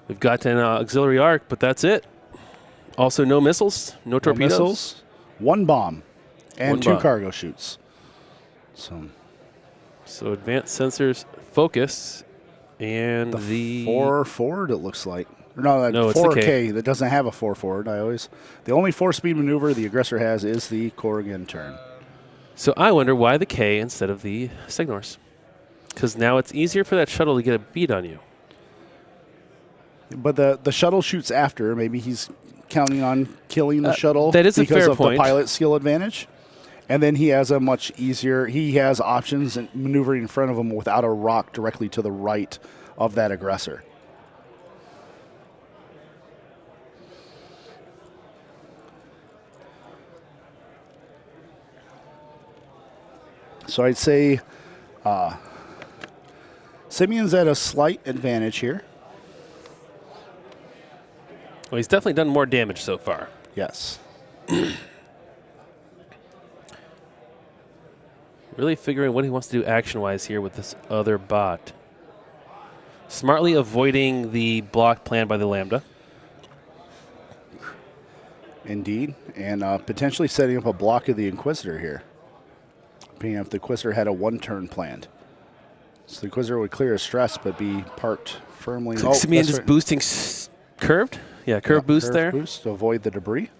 S1: We've got an auxiliary arc, but that's it. Also, no missiles, no torpedoes.
S2: Missiles, 1 bomb, and
S1: One
S2: 2
S1: bomb.
S2: cargo chutes.
S1: So advanced sensors focus, and
S2: The 4 forward, it looks like. No,
S1: No, it's the
S2: 4K.
S1: K.
S2: That doesn't have a 4 forward. The only 4-speed maneuver the aggressor has is the Corrigan turn.
S1: So I wonder why the K instead of the Signors. Because now it's easier for that shuttle to get a beat on you.
S2: But the shuttle shoots after. Maybe he's counting on killing the shuttle.
S1: that is a
S2: because
S1: fair
S2: of
S1: point.
S2: the pilot skill advantage. And then he has a much easier. He has options and maneuvering in front of him without a rock directly to the right of that aggressor. So I'd say Simeon's at a slight advantage here.
S1: Well, he's definitely done more damage so far.
S2: Yes.
S1: Really figuring what he wants to do action-wise here with this other bot. Smartly avoiding the block planned by the Lambda.
S2: Indeed. And potentially setting up a block of the Inquisitor here. Being if the Inquisitor had a 1-turn planned. So the Inquisitor would clear his stress but be parked firmly.
S1: Simeon
S2: that's
S1: just
S2: right.
S1: boosting curved? Yeah, curve boost
S2: Curve
S1: there.
S2: Boost to avoid the debris.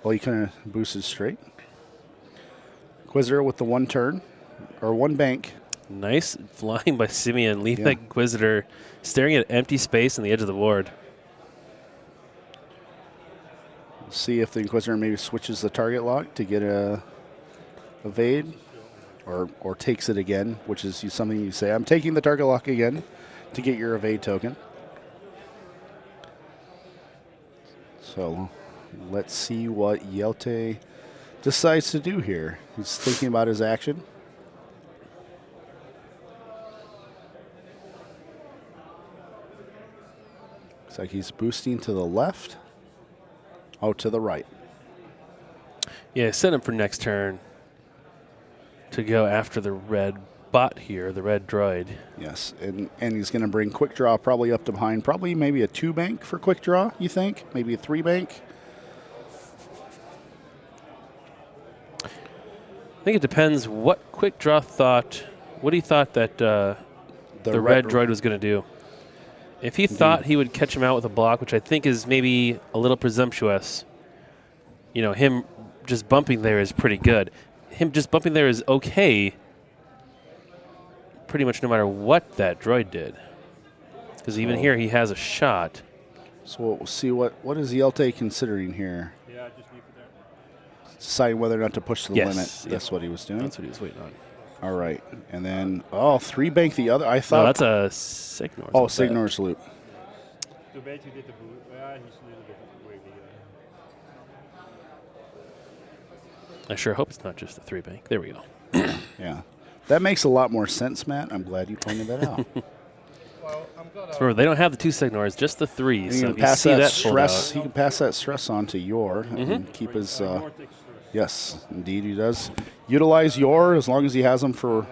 S2: Well, he kind of boosted straight. Inquisitor with the 1 turn, or 1 bank.
S1: Nice flying by Simeon. Leave
S2: Yeah.
S1: that Inquisitor staring at empty space on the edge of the board.
S2: See if the Inquisitor maybe switches the target lock to get a evade, or takes it again, which is something you say, I'm taking the target lock again to get your evade token. So let's see what Jelte decides to do here. He's thinking about his action. Looks like he's boosting to the left. Oh, to the right.
S1: Yeah, set him for next turn to go after the red bot here, the red droid.
S2: Yes, and he's going to bring quick draw probably up to behind. Probably maybe a 2 bank for quick draw, you think? Maybe a 3 bank?
S1: I think it depends what quick draw thought, what he thought that the red droid was going to do. If he thought he would catch him out with a block, which I think is maybe a little presumptuous, him just bumping there is pretty good. Him just bumping there is okay, pretty much no matter what that droid did. Because even here he has a shot.
S2: So we'll see what is Jelte considering here.
S3: Yeah, just leave it there.
S2: Deciding whether or not to push to the
S1: Yes,
S2: limit.
S1: yeah.
S2: That's what he was doing.
S1: That's what he was waiting on.
S2: All right. And then, 3 bank the other. I
S1: No,
S2: thought.
S1: that's a Signor's.
S2: Oh,
S1: loop.
S2: Signor's loop.
S3: Too bad you did the boot. Yeah, he's a little bit wavy.
S1: I sure hope it's not just a 3 bank. There we go.
S2: Yeah. That makes a lot more sense, Matt. I'm glad you pointed that out.
S3: Well, I'm glad
S1: So remember, they don't have the 2 Signors, just the 3.
S2: And
S1: So
S2: you
S1: if
S2: can
S1: you
S2: pass
S1: see
S2: that
S1: that pulled
S2: stress.
S1: out,
S2: He can pass that stress on to Yor and keep his. Yes, indeed he does. Utilize Yor as long as he has him for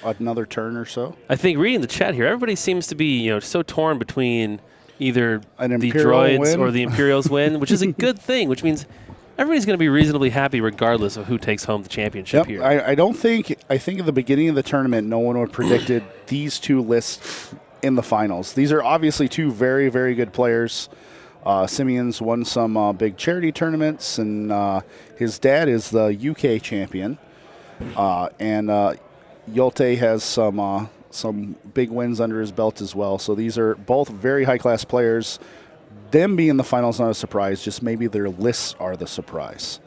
S2: another turn or so.
S1: I think reading the chat here, everybody seems to be so torn between either
S2: An
S1: the
S2: Imperial
S1: droids
S2: win.
S1: or the Imperials win, which is a good thing, which means everybody's going to be reasonably happy regardless of who takes home the championship here.
S2: I don't think. I think at the beginning of the tournament, no one would have predicted these 2 lists in the finals. These are obviously 2 very, very good players. Simeon's won some big charity tournaments, and his dad is the UK champion. And Jelte has some big wins under his belt as well. So these are both very high-class players. Them being in the finals not a surprise, just maybe their lists are the surprise.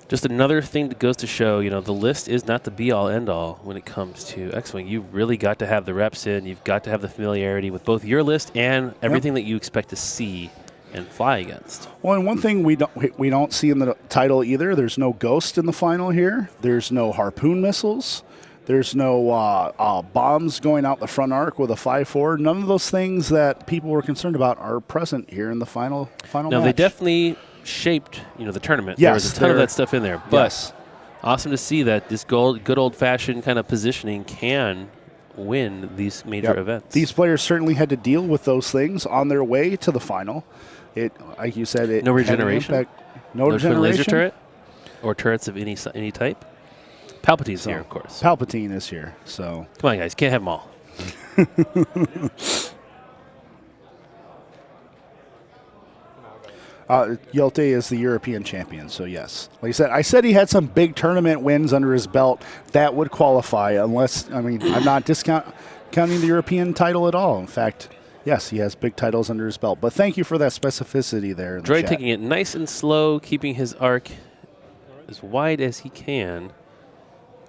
S1: Just another thing that goes to show, the list is not the be-all, end-all when it comes to X-Wing. You've really got to have the reps in. You've got to have the familiarity with both your list and everything that you expect to see and fly against.
S2: Well, and one thing we don't see in the title either, there's no Ghost in the final here. There's no Harpoon missiles. There's no bombs going out the front arc with a 5-4. None of those things that people were concerned about are present here in the final
S1: No,
S2: match.
S1: they definitely shaped, the tournament.
S2: Yes,
S1: there was a ton of that stuff in there. But
S2: Yes.
S1: awesome to see that this good old-fashioned kind of positioning can win these major events.
S2: These players certainly had to deal with those things on their way to the final. It, like you said, it
S1: No
S2: had an
S1: regeneration?
S2: impact. No
S1: twin
S2: regeneration.
S1: laser turret or turrets of any type. Palpatine's here, of course.
S2: Palpatine is here. So
S1: Come on, guys. Can't have them all.
S2: Jelte is the European champion. So yes, like I said he had some big tournament wins under his belt that would qualify. Unless I'm not counting the European title at all. In fact, yes, he has big titles under his belt. But thank you for that specificity there. In the
S1: Droid
S2: chat.
S1: taking it nice and slow, keeping his arc as wide as he can.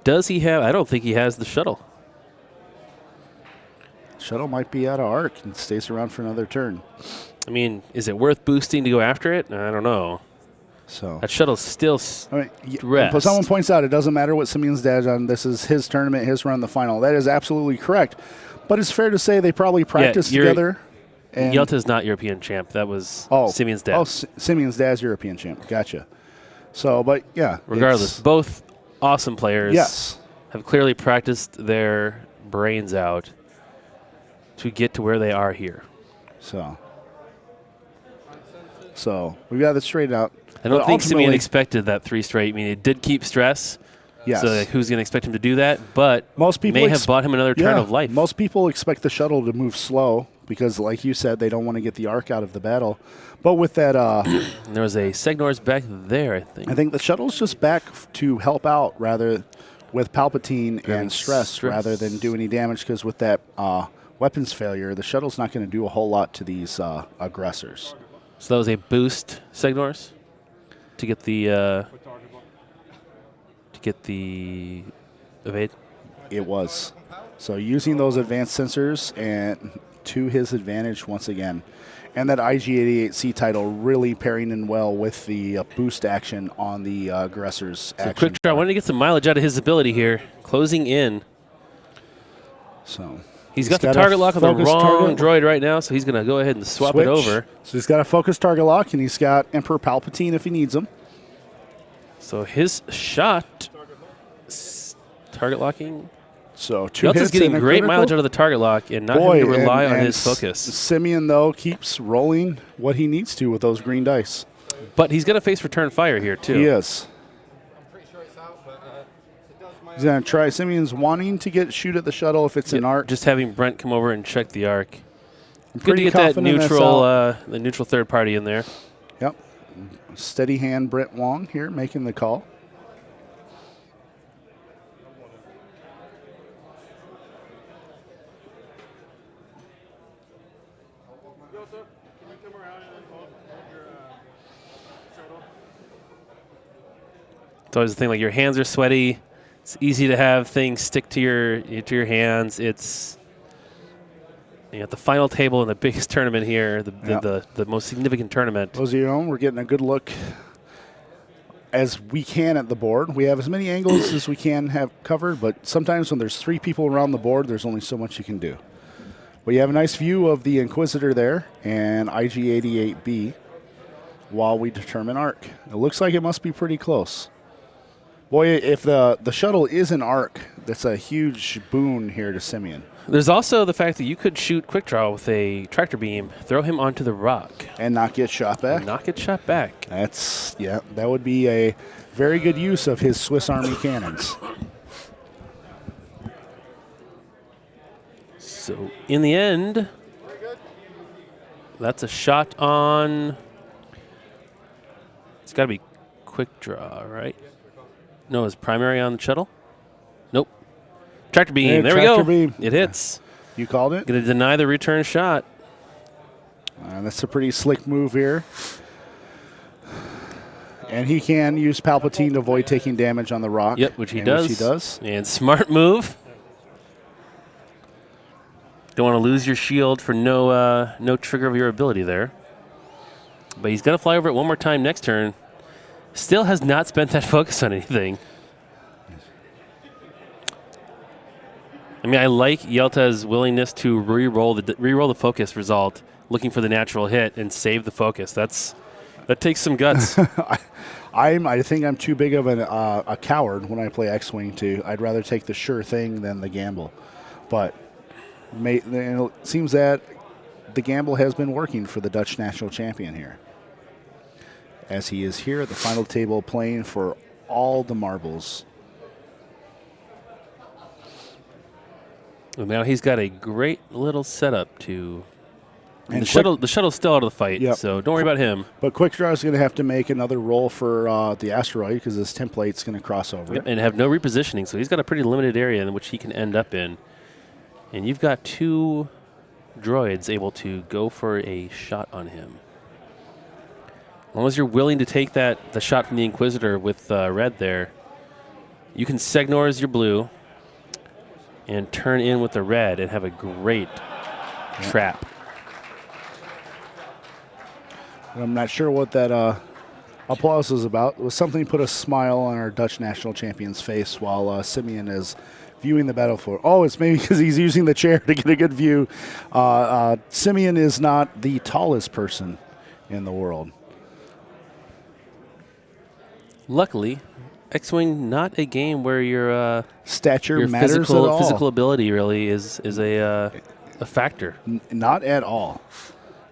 S1: Does he have? I don't think he has the shuttle.
S2: Shuttle might be out of arc and stays around for another turn.
S1: I mean, is it worth boosting to go after it? I don't know.
S2: So
S1: That shuttle's still stressed.
S2: But someone points out it doesn't matter what Simeon's dad's on. This is his tournament, his run, the final. That is absolutely correct. But it's fair to say they probably practiced together. And
S1: Yelta's not European champ. That was Simeon's dad.
S2: Oh, Simeon's dad's European champ. Gotcha. So, but yeah.
S1: Regardless, both awesome players.
S2: Yes.
S1: Have clearly practiced their brains out to get to where they are here.
S2: So we got this straightened out.
S1: I don't
S2: But
S1: think Simeon
S2: ultimately-
S1: expected that 3 straight. I mean, it did keep stress.
S2: Yes.
S1: So who's going to expect him to do that? But
S2: Most people
S1: may have bought him another turn of life.
S2: Most people expect the shuttle to move slow because, like you said, they don't want to get the arc out of the battle. But with that,
S1: And there was a Signor's back there, I think.
S2: I think the shuttle's just back to help out rather with Palpatine and stress rather than do any damage because with that weapons failure, the shuttle's not going to do a whole lot to these aggressors.
S1: So that was a boost, Signors, to get the evade.
S2: It was. So using those advanced sensors and to his advantage once again. And that IG-88C title really pairing in well with the boost action on the aggressors.
S1: So quick draw. I wanted to get some mileage out of his ability here. Closing in.
S2: So
S1: He's got the target lock on the wrong droid right now, so he's going to go ahead and swap it over.
S2: So he's got a focus target lock, and he's got Emperor Palpatine if he needs him.
S1: So his shot, target locking.
S2: So 2
S1: Yelta's
S2: hits
S1: getting
S2: and a
S1: great
S2: critical.
S1: mileage out of the target lock and not having to rely on his
S2: and
S1: focus.
S2: Simeon, though, keeps rolling what he needs to with those green dice.
S1: But he's going to face return fire here, too.
S2: He is.
S3: I'm pretty sure it's out, but it does my
S2: He's going to try. Simeon's wanting to shoot at the shuttle if it's in arc.
S1: Just having Brent come over and check the arc.
S2: I'm
S1: Good to
S2: pretty
S1: get that
S2: confident that's
S1: neutral,
S2: out.
S1: the neutral third party in there.
S2: Yep. Steady hand Brent Wong here making the call.
S3: Can you come around and hold your shuttle?
S1: It's always the thing, like your hands are sweaty, It's easy to have things stick to your hands. It's at the final table in the biggest tournament here, the most significant tournament.
S2: Those of you at home, we're getting a good look as we can at the board. We have as many angles as we can have covered, but sometimes when there's 3 people around the board, there's only so much you can do. But you have a nice view of the Inquisitor there and IG-88B while we determine arc. It looks like it must be pretty close. Boy, if the shuttle is an arc, that's a huge boon here to Simeon.
S1: There's also the fact that you could shoot quick draw with a tractor beam, throw him onto the rock.
S2: And not get shot back.
S1: That
S2: would be a very good use of his Swiss Army cannons.
S1: So in the end, that's a shot on. It's got to be quick draw, right? No, is primary on the shuttle? Nope. Tractor beam.
S2: Yeah,
S1: there
S2: tractor
S1: we go.
S2: beam.
S1: It hits.
S2: You called it?
S1: Going to deny the return shot.
S2: That's a pretty slick move here. And he can use Palpatine to avoid taking damage on the rock.
S1: Yep, which he does.
S2: Which he does.
S1: And smart move. Don't want to lose your shield for no trigger of your ability there. But he's going to fly over it one more time next turn. Still has not spent that focus on anything. I mean, I like Jelte's willingness to re-roll the focus result, looking for the natural hit and save the focus. That takes some guts.
S2: I think I'm too big of a coward when I play X-Wing too. I'd rather take the sure thing than the gamble. But it seems that the gamble has been working for the Dutch national champion here, as he is here at the final table playing for all the marbles.
S1: Well, now he's got a great little setup to.
S2: And
S1: the shuttle's still out of the fight,
S2: Yep.
S1: so don't worry about him.
S2: But Quickdraw is going to have to make another roll for the asteroid because his template's going to cross over.
S1: Yep, and have no repositioning, so he's got a pretty limited area in which he can end up in. And you've got 2 droids able to go for a shot on him. As long as you're willing to take the shot from the Inquisitor with red there, you can Segnor as your blue and turn in with the red and have a great trap.
S2: I'm not sure what that applause was about. It was something to put a smile on our Dutch national champion's face while Simeon is viewing the battlefield. Oh, it's maybe because he's using the chair to get a good view. Simeon is not the tallest person in the world.
S1: Luckily, X-Wing not a game where your
S2: stature matters at all.
S1: Physical ability really is a factor.
S2: Not at all.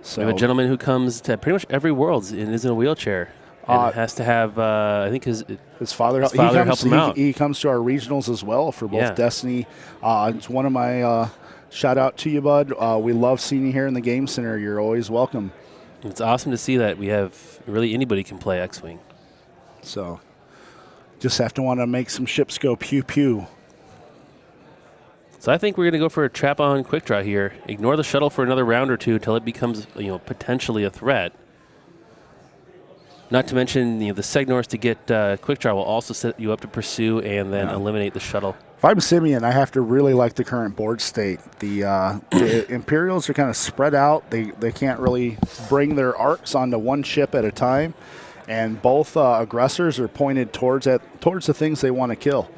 S2: So
S1: we have a gentleman who comes to pretty much every Worlds and is in a wheelchair and has to have, I think his
S2: father
S1: help him out.
S2: He comes to our regionals as well for both Destiny. It's one of my shout out to you, bud. We love seeing you here in the Game Center. You're always welcome.
S1: It's awesome to see that we have really anybody can play X-Wing.
S2: So just have to want to make some ships go pew pew.
S1: So I think we're going to go for a trap on quick draw here. Ignore the shuttle for another round or two until it becomes potentially a threat. Not to mention the Segnors to get quick draw will also set you up to pursue and then eliminate the shuttle.
S2: If I'm Simeon, I have to really like the current board state. The Imperials are kind of spread out. They can't really bring their arcs onto one ship at a time. And both aggressors are pointed towards the things they want to kill.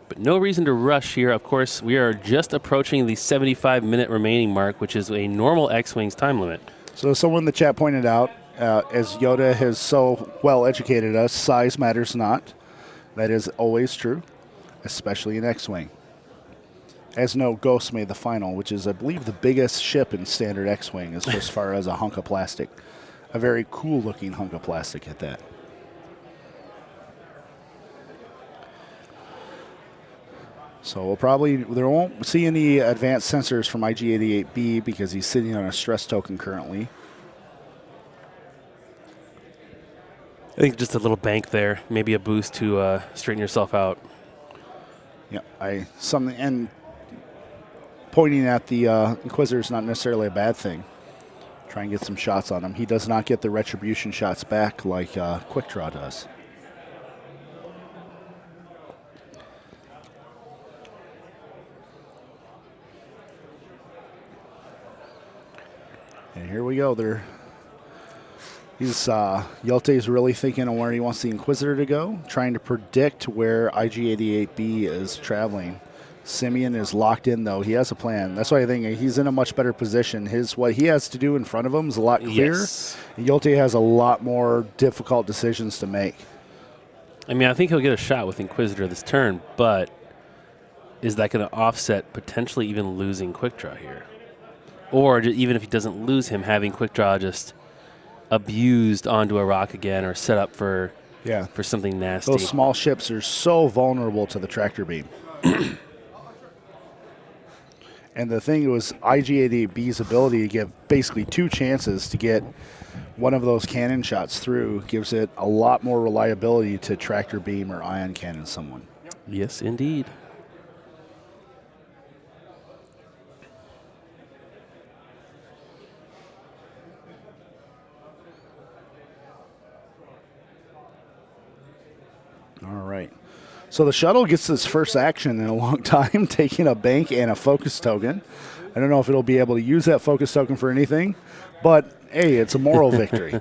S1: But no reason to rush here. Of course, we are just approaching the 75-minute remaining mark, which is a normal X-Wing's time limit.
S2: So someone in the chat pointed out, as Yoda has so well educated us, size matters not. That is always true, especially in X-Wing. As no, Ghost made the final, which is, I believe, the biggest ship in standard X-Wing as far as a hunk of plastic. A very cool-looking hunk of plastic at that. So there won't see any advanced sensors from IG-88B because he's sitting on a stress token currently.
S1: I think just a little bank there, maybe a boost to straighten yourself out.
S2: Yeah, and pointing at the Inquisitor is not necessarily a bad thing. Try and get some shots on him. He does not get the retribution shots back like Quick Draw does. here we go. Jelte's really thinking on where he wants the Inquisitor to go, trying to predict where IG-88B is traveling. Simeon is locked in, though. He has a plan. That's why I think he's in a much better position. What he has to do in front of him is a lot clearer.
S1: Yes.
S2: Jelte has a lot more difficult decisions to make.
S1: I mean, I think he'll get a shot with Inquisitor this turn, but is that going to offset potentially even losing Quick Draw here? Or even if he doesn't lose him, having Quick Draw just abused onto a rock again or set up for something nasty.
S2: Those small ships are so vulnerable to the tractor beam. And the thing was, IG-88B's ability to give basically 2 chances to get one of those cannon shots through gives it a lot more reliability to tractor beam or ion cannon someone.
S1: Yes, indeed.
S2: All right. So the shuttle gets its first action in a long time, taking a bank and a focus token. I don't know if it'll be able to use that focus token for anything, but hey, it's a moral victory.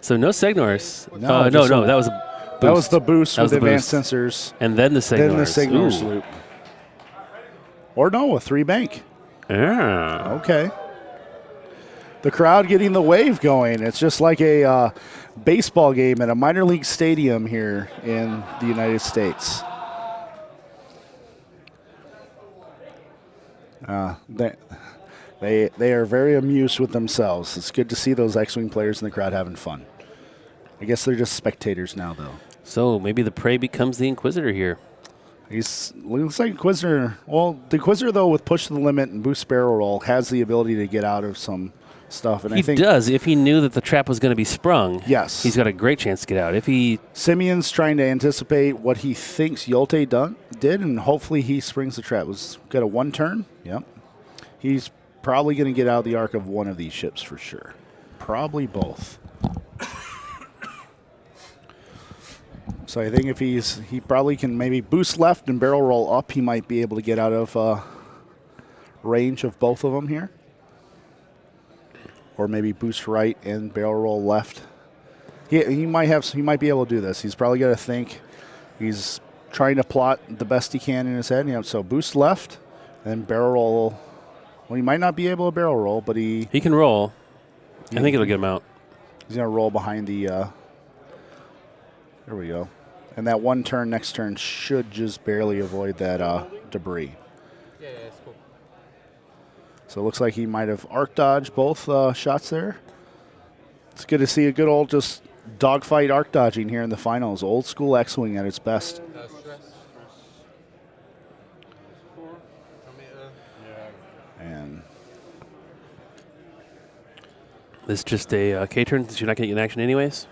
S1: So no Signors.
S2: No,
S1: no, that was a boost.
S2: That was the boost
S1: That was
S2: with
S1: the
S2: advanced
S1: boost.
S2: sensors.
S1: And then the Signors.
S2: Then the Signors
S1: Ooh.
S2: loop. Or no, a 3 bank.
S1: Ah.
S2: Okay. The crowd getting the wave going. It's just like a baseball game at a minor league stadium here in the United States. They are very amused with themselves. It's good to see those X-Wing players in the crowd having fun. I guess they're just spectators now, though.
S1: So maybe the prey becomes the Inquisitor here.
S2: Looks like Inquisitor. Well, the Inquisitor, though, with push to the limit and boost barrel roll, has the ability to get out of some stuff. And
S1: He
S2: I think
S1: does. If he knew that the trap was going to be sprung,
S2: Yes.
S1: he's got a great chance to get out. If he
S2: Simeon's trying to anticipate what he thinks Jelte did, and hopefully he springs the trap. Got a 1 turn. Yep. He's probably going to get out of the arc of one of these ships for sure. Probably both. So I think if he probably can maybe boost left and barrel roll up, he might be able to get out of range of both of them here. Or maybe boost right and barrel roll left. He might be able to do this. He's probably got to think. He's trying to plot the best he can in his head. Yeah, so boost left and then barrel roll. Well, he might not be able to barrel roll, but he
S1: can roll, I think it'll get him out.
S2: He's going to roll behind the. There we go. And that 1 turn, next turn, should just barely avoid that debris.
S3: Yeah, it's cool.
S2: So it looks like he might have arc dodged both shots there. It's good to see a good old just dogfight arc dodging here in the finals. Old school X-Wing at its best.
S3: Stress.
S2: And
S1: This is just a K turn since you're not going to get an action anyways?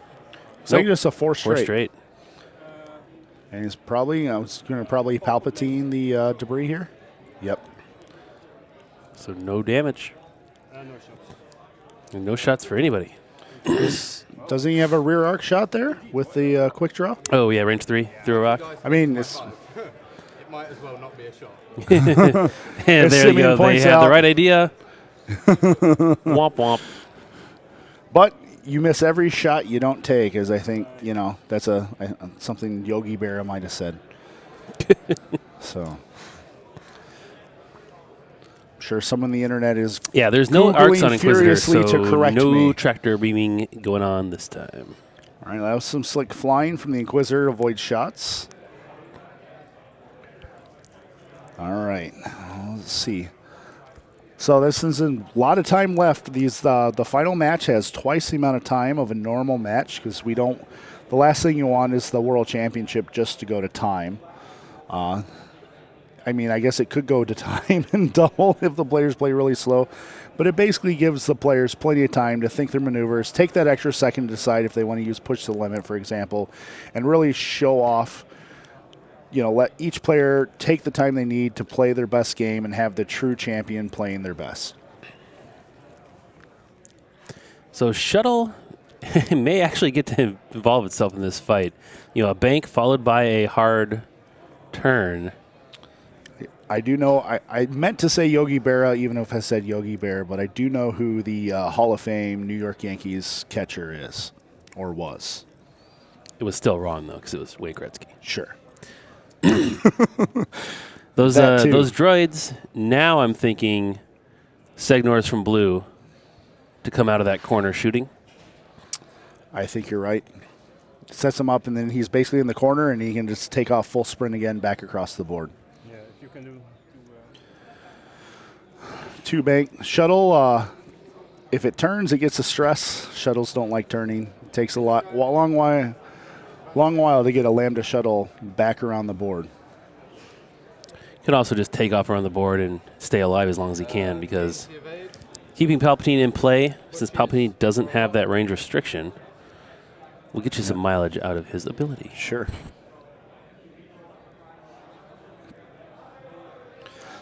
S2: it's like just a 4 straight.
S1: 4 straight.
S2: And he's probably, going to probably Palpatine the debris here. Yep.
S1: So no damage.
S3: No shots.
S1: And no shots for anybody.
S2: Doesn't he have a rear arc shot there with the quick draw?
S1: Oh, yeah, range 3 through a rock.
S2: I mean, it's
S3: It might as well not be a shot.
S1: And there you
S2: Simeon
S1: go. They
S2: points
S1: had
S2: out-
S1: the right idea. Womp womp.
S2: But you miss every shot you don't take, as I think, that's something Yogi Berra might have said. So I'm sure someone on the internet is
S1: Yeah, there's no arcs on
S2: Googling
S1: Inquisitor,
S2: furiously
S1: so
S2: to correct
S1: no
S2: me.
S1: tractor beaming going on this time.
S2: All right, that was some slick flying from the Inquisitor to avoid shots. All right, let's see. So this is a lot of time left. The final match has twice the amount of time of a normal match because we don't. The last thing you want is the World Championship just to go to time. I mean, I guess it could go to time and double if the players play really slow, but it basically gives the players plenty of time to think their maneuvers, take that extra second to decide if they want to use push to the limit, for example, and really show off. Let each player take the time they need to play their best game and have the true champion playing their best.
S1: So Shuttle may actually get to involve itself in this fight. A bank followed by a hard turn.
S2: I do know, I meant to say Yogi Berra, even if I said Yogi Bear, but I do know who the Hall of Fame New York Yankees catcher is, or was.
S1: It was still wrong, though, because it was Wayne Gretzky.
S2: Sure.
S1: Those
S2: That too.
S1: those droids, now I'm thinking Segnor's from blue to come out of that corner shooting.
S2: I think you're right. Sets him up, and then he's basically in the corner, and he can just take off full sprint again back across the board.
S3: Yeah, if you can do
S2: Two bank. Shuttle, if it turns, it gets a stress. Shuttles don't like turning. It takes a long while to get a Lambda shuttle back around the board.
S1: Could also just take off around the board and stay alive as long as he can, because keeping Palpatine in play, since Palpatine doesn't have that range restriction, will get you some mileage out of his ability.
S2: Sure.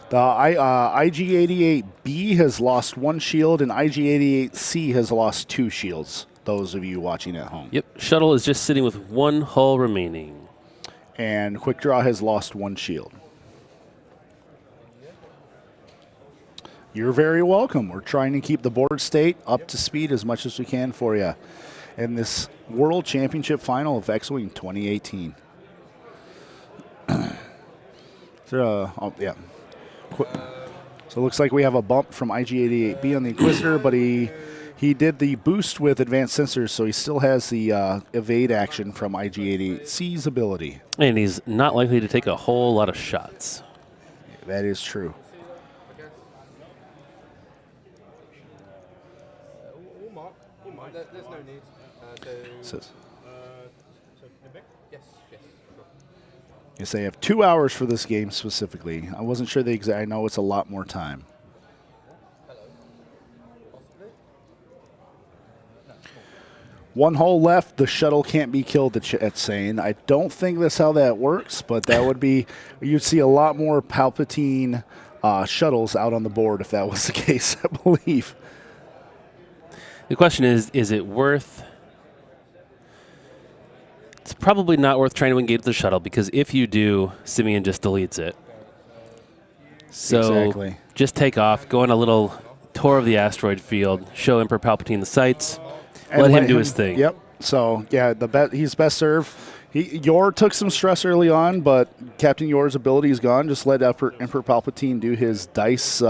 S2: The IG-88B has lost 1 shield, and IG-88C has lost 2 shields, those of you watching at home.
S1: Yep, Shuttle is just sitting with 1 hull remaining.
S2: And Quick Draw has lost 1 shield. You're very welcome. We're trying to keep the board state up to speed as much as we can for you in this World Championship Final of X-Wing 2018. So it looks like we have a bump from IG-88B on the Inquisitor, but he did the boost with advanced sensors, so he still has the evade action from IG-88C's ability.
S1: And he's not likely to take a whole lot of shots.
S2: That is true.
S3: There's no need.
S2: Yes, they have 2 hours for this game specifically. I wasn't sure the exact. I know it's a lot more time. One hole left. The shuttle can't be killed. It's saying. I don't think that's how that works, but that would be. You'd see a lot more Palpatine shuttles out on the board if that was the case. I believe.
S1: The question is it worth... It's probably not worth trying to engage the shuttle, because if you do, Simeon just deletes it. So
S2: Exactly.
S1: just take off, go on a little tour of the asteroid field, show Emperor Palpatine the sights,
S2: And
S1: let him do his thing.
S2: Yep. So, yeah, he's best served. Yor took some stress early on, but Captain Yor's ability is gone. Just let Emperor Palpatine do his dice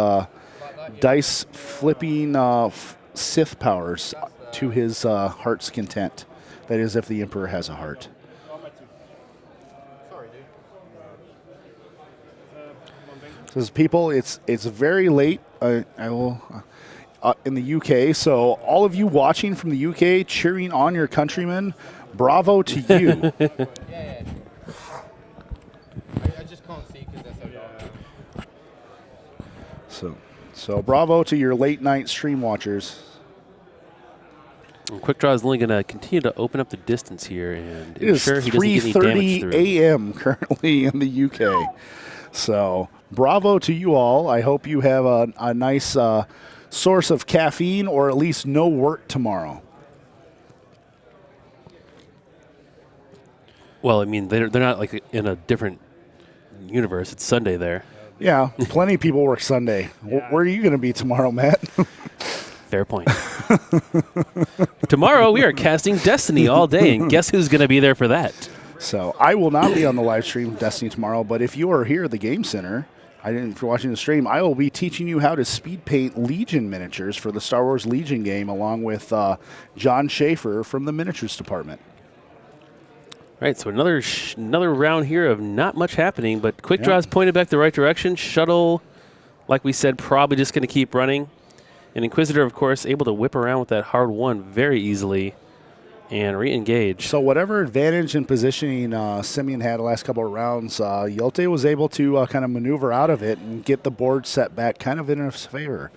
S2: flipping Sith powers to his heart's content. That is, if the Emperor has a heart. Says people, it's very late. I will in the UK. So all of you watching from the UK, cheering on your countrymen, bravo to you.
S3: Yeah. I just can't see because they're so dark.
S2: So bravo to your late night stream watchers.
S1: And Quick Draw is only going to continue to open up the distance here and
S2: It is
S1: ensure he doesn't get any damage
S2: 3:30
S1: through.
S2: a.m. currently in the UK. So bravo to you all. I hope you have a nice source of caffeine, or at least no work tomorrow.
S1: Well, I mean, they're not like in a different universe. It's Sunday there.
S2: Yeah, plenty of people work Sunday. Where are you going to be tomorrow, Matt?
S1: Fair point. Tomorrow we are casting Destiny all day, and guess who's going to be there for that?
S2: So I will not be on the live stream Destiny tomorrow, but if you are here at the Game Center, if you're watching the stream, I will be teaching you how to speed paint Legion miniatures for the Star Wars Legion game, along with John Schaefer from the miniatures department.
S1: All right, so another round here of not much happening, but Quick Draw is pointed back the right direction. Shuttle, like we said, probably just going to keep running. And Inquisitor, of course, able to whip around with that hard one very easily and re-engage.
S2: So whatever advantage in positioning Simeon had the last couple of rounds, Jelte was able to kind of maneuver out of it and get the board set back kind of in his favor.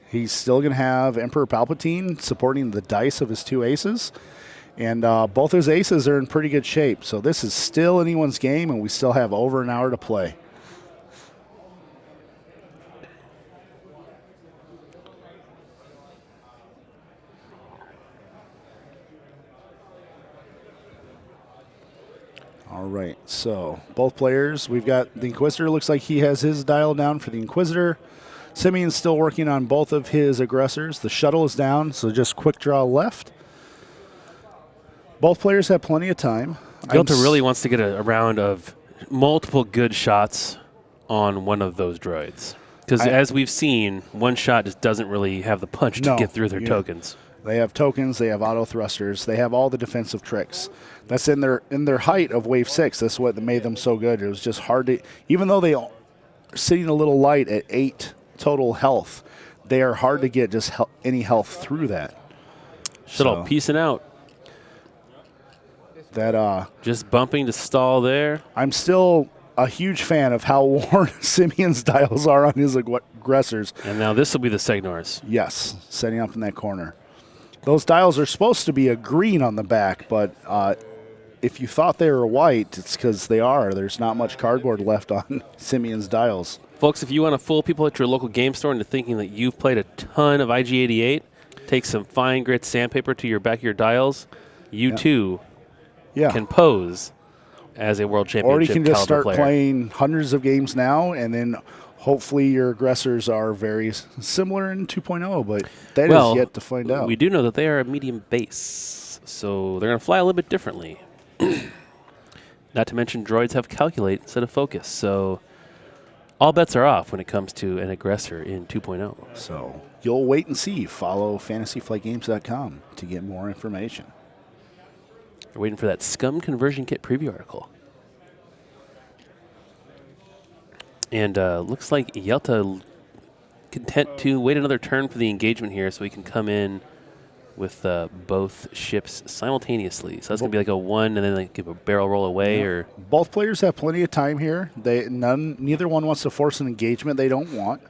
S2: He's still going to have Emperor Palpatine supporting the dice of his 2 aces. And both his aces are in pretty good shape. So this is still anyone's game, and we still have over an hour to play. All right, so both players, we've got the Inquisitor. Looks like he has his dial down for the Inquisitor. Simeon's still working on both of his aggressors. The shuttle is down, so just quick draw left. Both players have plenty of time.
S1: Jelte really wants to get a round of multiple good shots on one of those droids. Because as we've seen, one shot just doesn't really have the punch to get through their tokens.
S2: They have tokens, they have auto thrusters, they have all the defensive tricks. That's in their height of Wave 6. That's what made them so good. It was just hard to, even though they are sitting a little light at 8 total health, they are hard to get just any health through that.
S1: Shuttle peacing out.
S2: That
S1: just bumping to stall there.
S2: I'm still a huge fan of how worn Simeon's dials are on his aggressors.
S1: And now this will be the Segnors.
S2: Yes, setting up in that corner. Those dials are supposed to be a green on the back, but if you thought they were white, it's because they are. There's not much cardboard left on Simeon's dials.
S1: Folks, if you want to fool people at your local game store into thinking that you've played a ton of IG-88, take some fine grit sandpaper to your back of your dials. You too can pose as a world championship
S2: Or you can just start
S1: player.
S2: playing hundreds of games now, and then hopefully your aggressors are very similar in 2.0, but that is yet to find out.
S1: We do know that they are a medium base, so they're going to fly a little bit differently. Not to mention droids have calculate instead of focus, so all bets are off when it comes to an aggressor in 2.0.
S2: So you'll wait and see. Follow fantasyflightgames.com to get more information.
S1: We're waiting for that Scum Conversion Kit preview article. And looks like Jelte content to wait another turn for the engagement here so he can come in with both ships simultaneously. So that's going to be like a one and then like give a barrel roll away. Or
S2: both players have plenty of time here. Neither one wants to force an engagement they don't want.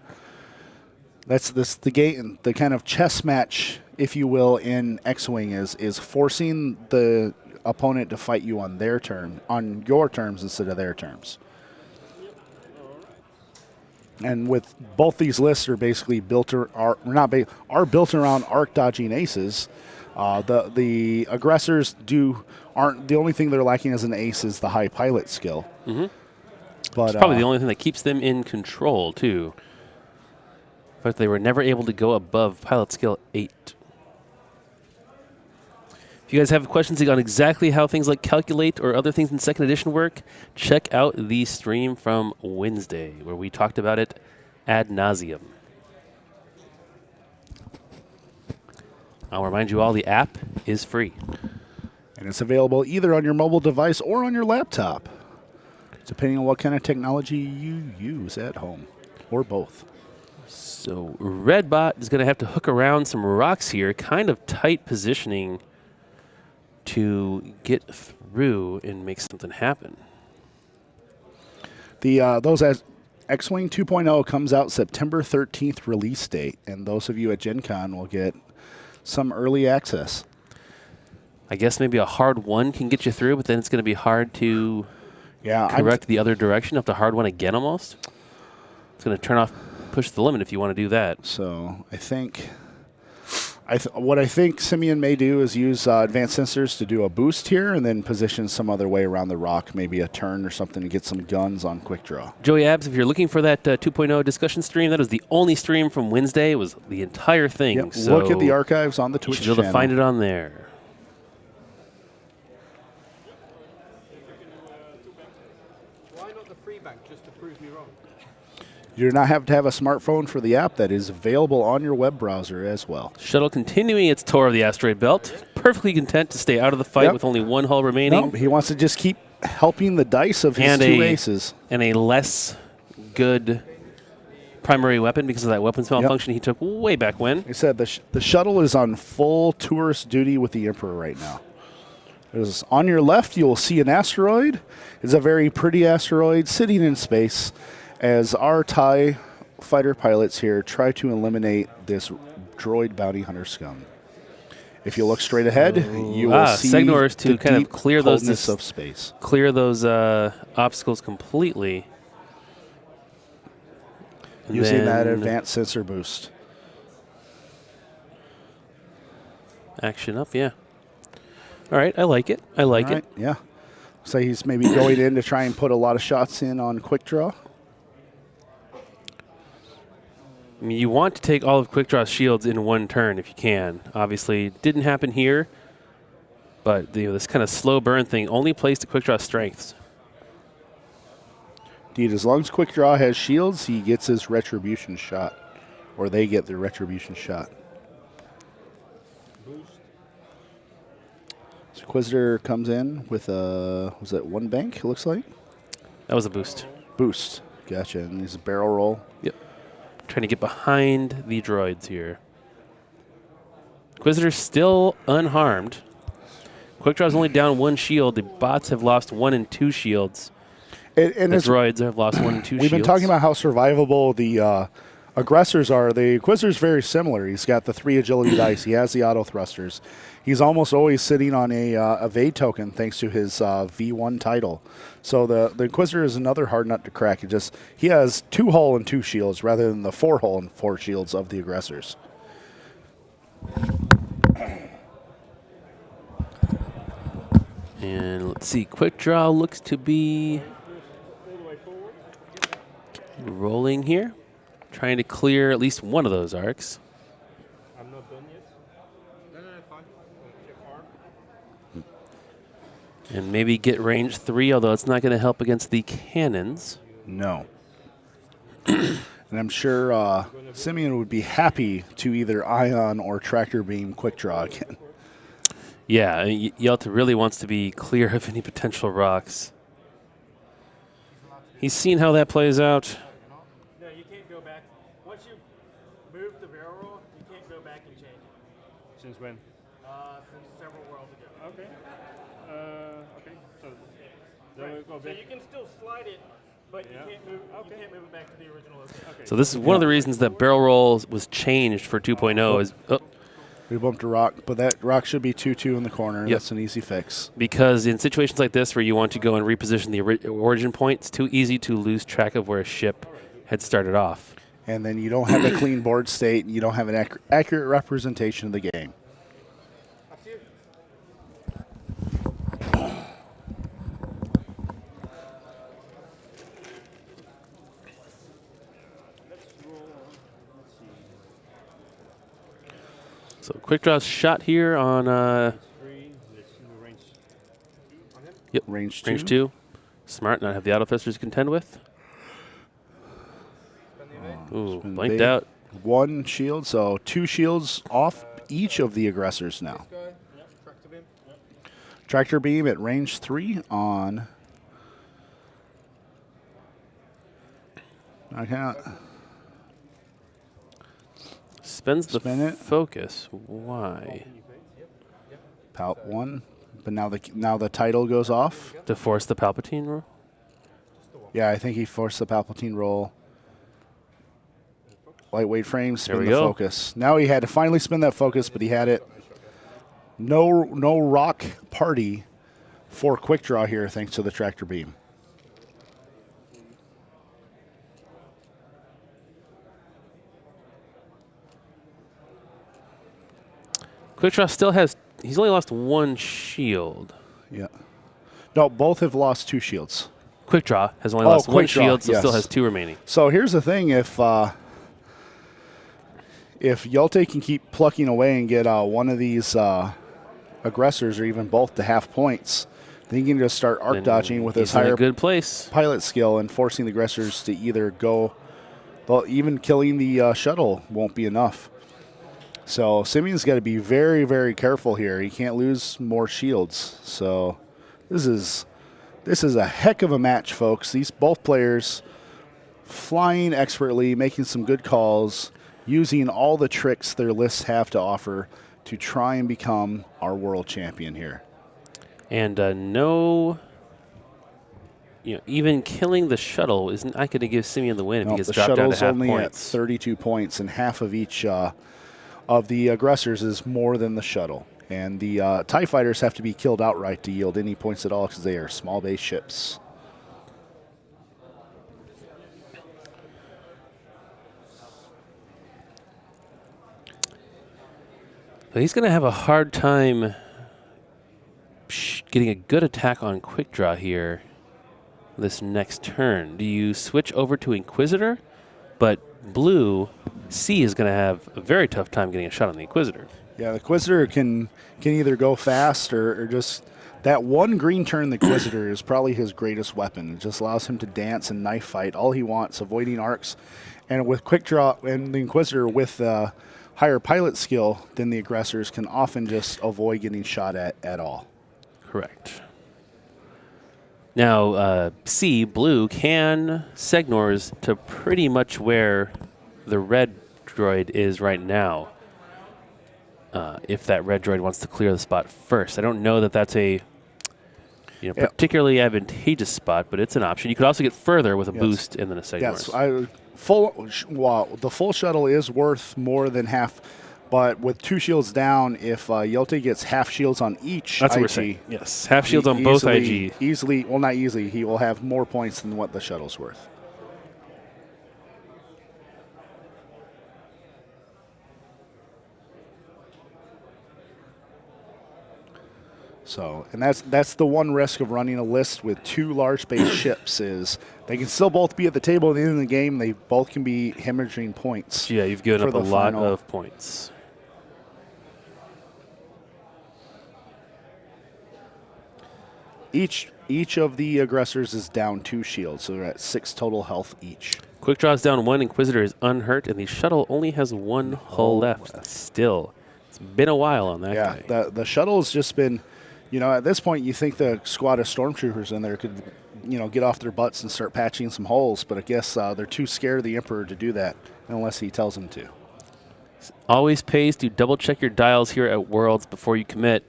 S2: That's the kind of chess match, if you will, in X-Wing is forcing the opponent to fight you on their turn, on your terms instead of their terms. And with both these lists are basically built built around arc dodging aces. The aggressors aren't the only thing they're lacking as an ace is the high pilot skill.
S1: Mm-hmm.
S2: But
S1: it's probably the only thing that keeps them in control too. But they were never able to go above pilot skill 8. If you guys have questions on exactly how things like calculate or other things in second edition work, check out the stream from Wednesday where we talked about it ad nauseum. I'll remind you all the app is free.
S2: And it's available either on your mobile device or on your laptop, depending on what kind of technology you use at home, or both.
S1: So Redbot is going to have to hook around some rocks here, kind of tight positioning to get through and make something happen.
S2: Those as X-Wing 2.0 comes out September 13th release date, and those of you at Gen Con will get some early access.
S1: I guess maybe a hard one can get you through, but then it's going to be hard to correct the other direction. Have to hard one again almost. It's going to push the limit if you want to do that.
S2: So I think what I think Simeon may do is use advanced sensors to do a boost here and then position some other way around the rock, maybe a turn or something to get some guns on quick draw.
S1: Joey Abs, if you're looking for that 2.0 discussion stream, that is the only stream from Wednesday. It was the entire thing.
S2: Yep.
S1: So
S2: look at the archives on the Twitch channel.
S1: You should be able to find it on there.
S3: Why not the free bank, just to prove me wrong?
S2: You do not have to have a smartphone for the app that is available on your web browser as well.
S1: Shuttle continuing its tour of the asteroid belt. Perfectly content to stay out of the fight with only one hull remaining.
S2: No, he wants to just keep helping the dice of his two aces.
S1: And a less good primary weapon because of that weapons malfunction he took way back when.
S2: He said the shuttle is on full tourist duty with the Emperor right now. On your left, you will see an asteroid. It's a very pretty asteroid sitting in space as our TIE fighter pilots here try to eliminate this droid bounty hunter scum. If you look straight ahead, you will see
S1: Segnors to kind of clear those
S2: of space.
S1: Clear those obstacles completely. And
S2: using that advanced sensor boost.
S1: Action up, yeah. All right, I like it. I like it.
S2: Yeah. So he's maybe going in to try and put a lot of shots in on quick draw.
S1: I mean, you want to take all of Quick Draw's shields in one turn if you can. Obviously, didn't happen here, but this kind of slow burn thing only plays to Quick Draw's strengths.
S2: Indeed, as long as quick draw has shields, he gets his retribution shot, or they get their retribution shot.
S3: Boost.
S2: So Inquisitor comes in with a, was that one bank, it looks like?
S1: That was a boost.
S2: Boost. Gotcha. And he's a barrel roll.
S1: Yep. Trying to get behind the droids here. Inquisitor's still unharmed. Quick Draw's only down 1 shield. The bots have lost 1 and 2 shields.
S2: And
S1: the droids have lost 1 and 2 shields.
S2: We've been talking about how survivable the aggressors are. The Inquisitor's very similar. He's got the 3 agility dice. He has the auto thrusters. He's almost always sitting on a evade token thanks to his V1 title. So the Inquisitor is another hard nut to crack. He has 2 hull and 2 shields rather than the 4 hull and 4 shields of the aggressors.
S1: And let's see, Quick Draw looks to be rolling here, trying to clear at least one of those arcs.
S3: I'm not done yet. No, fine. Check arm.
S1: And maybe get range 3, although it's not going to help against the cannons.
S2: No. And I'm sure Simeon would be happy to either ion or tractor beam quick draw again.
S1: Yeah, Jelte really wants to be clear of any potential rocks. He's seen how that plays out.
S4: No, you can't go back. Once you move the barrel roll, you can't go back and change it.
S3: Since when?
S4: Since several worlds ago.
S3: Okay. Okay. So then we'll go
S4: So
S3: back.
S4: you can still slide it, but
S3: Yeah.
S4: you can't move.
S3: Okay.
S4: You can't move it back to the original location.
S3: Okay.
S1: So this is one of the reasons that barrel roll was changed for 2.0 is
S2: We bumped a rock, but that rock should be 2-2 in the corner.
S1: Yep.
S2: That's an easy fix.
S1: because in situations like this where you want to go and reposition the origin point, it's too easy to lose track of where a ship had started off.
S2: And then you don't have a clean board state, and you don't have an accurate representation of the game.
S1: So Quick Draw's shot here on
S3: 3. Let's see the range.
S2: Range 2.
S1: range 2. Smart, not have the auto thrusters to contend with. Ooh,
S2: Spin
S1: blanked
S2: bait.
S1: out.
S2: 1 shield, so 2 shields off each of the aggressors now.
S3: Tractor beam.
S2: Tractor beam at range 3 on. I can't.
S1: Spends the
S2: Spin it.
S1: focus. Why?
S2: Palp 1, but now the title goes off.
S1: To force the Palpatine roll?
S2: Yeah, I think he forced the Palpatine roll. Lightweight frame, spin
S1: we
S2: the
S1: go.
S2: focus. Now he had to finally spin that focus, but he had it. No rock party for quick draw here, thanks to the tractor beam.
S1: Quick Draw still has, he's only lost 1 shield.
S2: Yeah. No, both have lost 2 shields.
S1: Quick Draw has only lost 1
S2: Quick Draw,
S1: shield, so still
S2: yes.
S1: has 2 remaining.
S2: So here's the thing: if Jelte can keep plucking away and get one of these aggressors, or even both, to half points, then he can just start arc
S1: Then
S2: dodging with his
S1: he's in
S2: higher
S1: a good place.
S2: pilot skill and forcing the aggressors to either go. Well, even killing the shuttle won't be enough. So Simeon's got to be very, very careful here. He can't lose more shields. So this is a heck of a match, folks. These both players flying expertly, making some good calls, using all the tricks their lists have to offer to try and become our world champion here.
S1: And even killing the shuttle is not going to give Simeon the win if he gets
S2: The
S1: dropped down to
S2: shuttle's
S1: half
S2: only at
S1: points.
S2: 32 points, and half of each of the aggressors is more than the shuttle. And the TIE fighters have to be killed outright to yield any points at all because they are small base ships.
S1: But he's going to have a hard time getting a good attack on quick draw here this next turn. Do you switch over to Inquisitor? But blue, C is going to have a very tough time getting a shot on the Inquisitor.
S2: Yeah, the Inquisitor can either go fast or just that one green turn. The Inquisitor is probably his greatest weapon. It just allows him to dance and knife fight all he wants, avoiding arcs. And with quick draw and the Inquisitor with higher pilot skill than the aggressors can often just avoid getting shot at all.
S1: Correct. Now, C, blue, can Segnors to pretty much where the red droid is right now. If that red droid wants to clear the spot first. I don't know that that's a particularly advantageous spot, but it's an option. You could also get further with a boost and then a Segnors.
S2: Yes, the full shuttle is worth more than half. But with 2 shields down, if Jelte gets half shields on each
S1: That's
S2: IG,
S1: what we're saying. Yes, half shields on both IG.
S2: Easily, well, not easily. He will have more points than what the shuttle's worth. So, and that's the one risk of running a list with 2 large base ships is they can still both be at the table at the end of the game. They both can be hemorrhaging points.
S1: Yeah, you've given up a lot of points.
S2: Each of the aggressors is down 2 shields, so they're at 6 total health each.
S1: Quick draw's down 1, Inquisitor is unhurt, and the shuttle only has 1 hull left. Still, it's been a while on that guy.
S2: Yeah, the shuttle's just been, at this point you think the squad of stormtroopers in there could, get off their butts and start patching some holes, but I guess they're too scared of the Emperor to do that unless he tells them to.
S1: Always pays to double check your dials here at Worlds before you commit.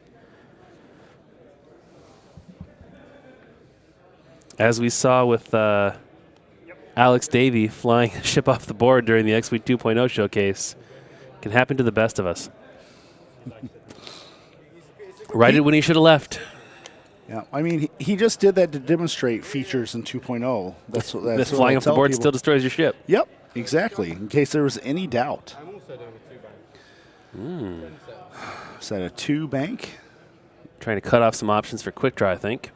S1: As we saw with Alex Davey flying a ship off the board during the X-Wing 2.0 showcase. Can happen to the best of us. Right when he should have left.
S2: Yeah, I mean, he just did that to demonstrate features in 2.0. That's
S1: that flying off the board still destroys your ship.
S2: Yep, exactly. In case there was any doubt.
S3: I'm also doing a 2-bank.
S2: Is that a 2-bank?
S1: Trying to cut off some options for quick draw, I think.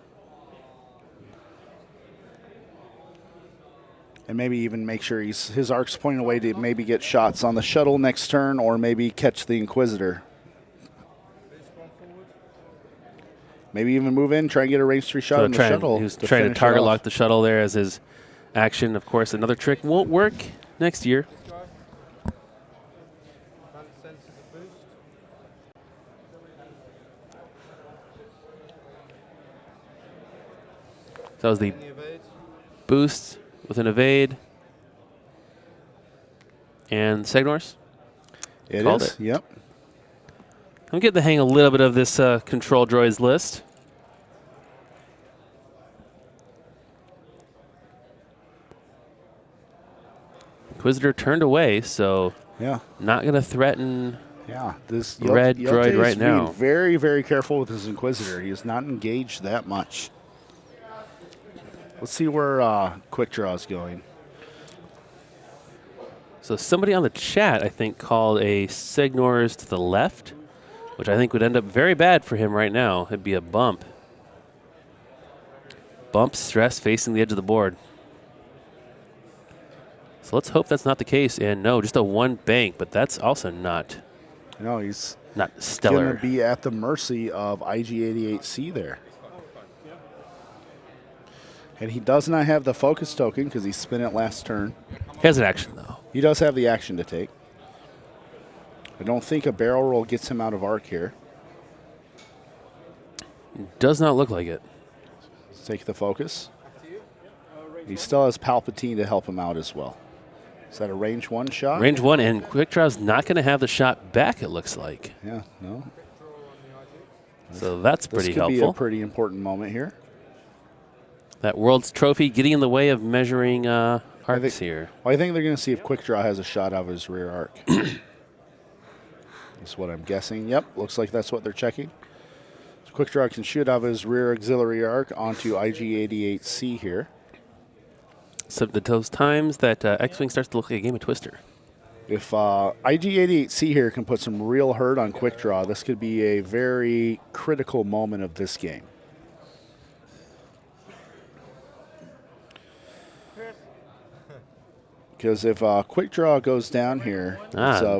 S2: And maybe even make sure his arc's pointing away to maybe get shots on the shuttle next turn or maybe catch the Inquisitor. Maybe even move in, try and get a range 3 shot on the shuttle.
S1: He was trying to target lock the shuttle there as his action. Of course, another trick won't work next year. So that was the boost with an evade. And Segnors?
S2: It
S1: Called
S2: is,
S1: it.
S2: yep.
S1: I'm getting the hang a little bit of this control droids list. Inquisitor turned away, so
S2: yeah,
S1: not going to threaten
S2: this
S1: red droid right now.
S2: Being very, very careful with his Inquisitor. He is not engaged that much. Let's see where quick draw is going.
S1: So somebody on the chat, I think, called a Segnors to the left, which I think would end up very bad for him right now. It'd be a bump. Bump stress facing the edge of the board. So let's hope that's not the case. And no, just a 1 bank, but that's also not.
S2: No, he's
S1: not stellar.
S2: Going to be at the mercy of IG-88C there. And he does not have the focus token because he spent it last turn.
S1: He has an action, though.
S2: He does have the action to take. I don't think a barrel roll gets him out of arc here.
S1: Does not look like it.
S2: Let's take the focus. He still has Palpatine to help him out as well. Is that a range 1 shot?
S1: Range 1, and quick draw's not going to have the shot back, it looks like.
S2: Yeah, no.
S1: So that's pretty helpful.
S2: This could be a pretty important moment here.
S1: That World's Trophy getting in the way of measuring arcs here.
S2: Well, I think they're going to see if quick draw has a shot out of his rear arc. That's what I'm guessing. Yep, looks like that's what they're checking. So quick draw can shoot out of his rear auxiliary arc onto IG-88C here.
S1: So those times that X-Wing starts to look like a game of Twister.
S2: If IG88C here can put some real hurt on Quick Draw, this could be a very critical moment of this game. Because if Quick Draw goes down here,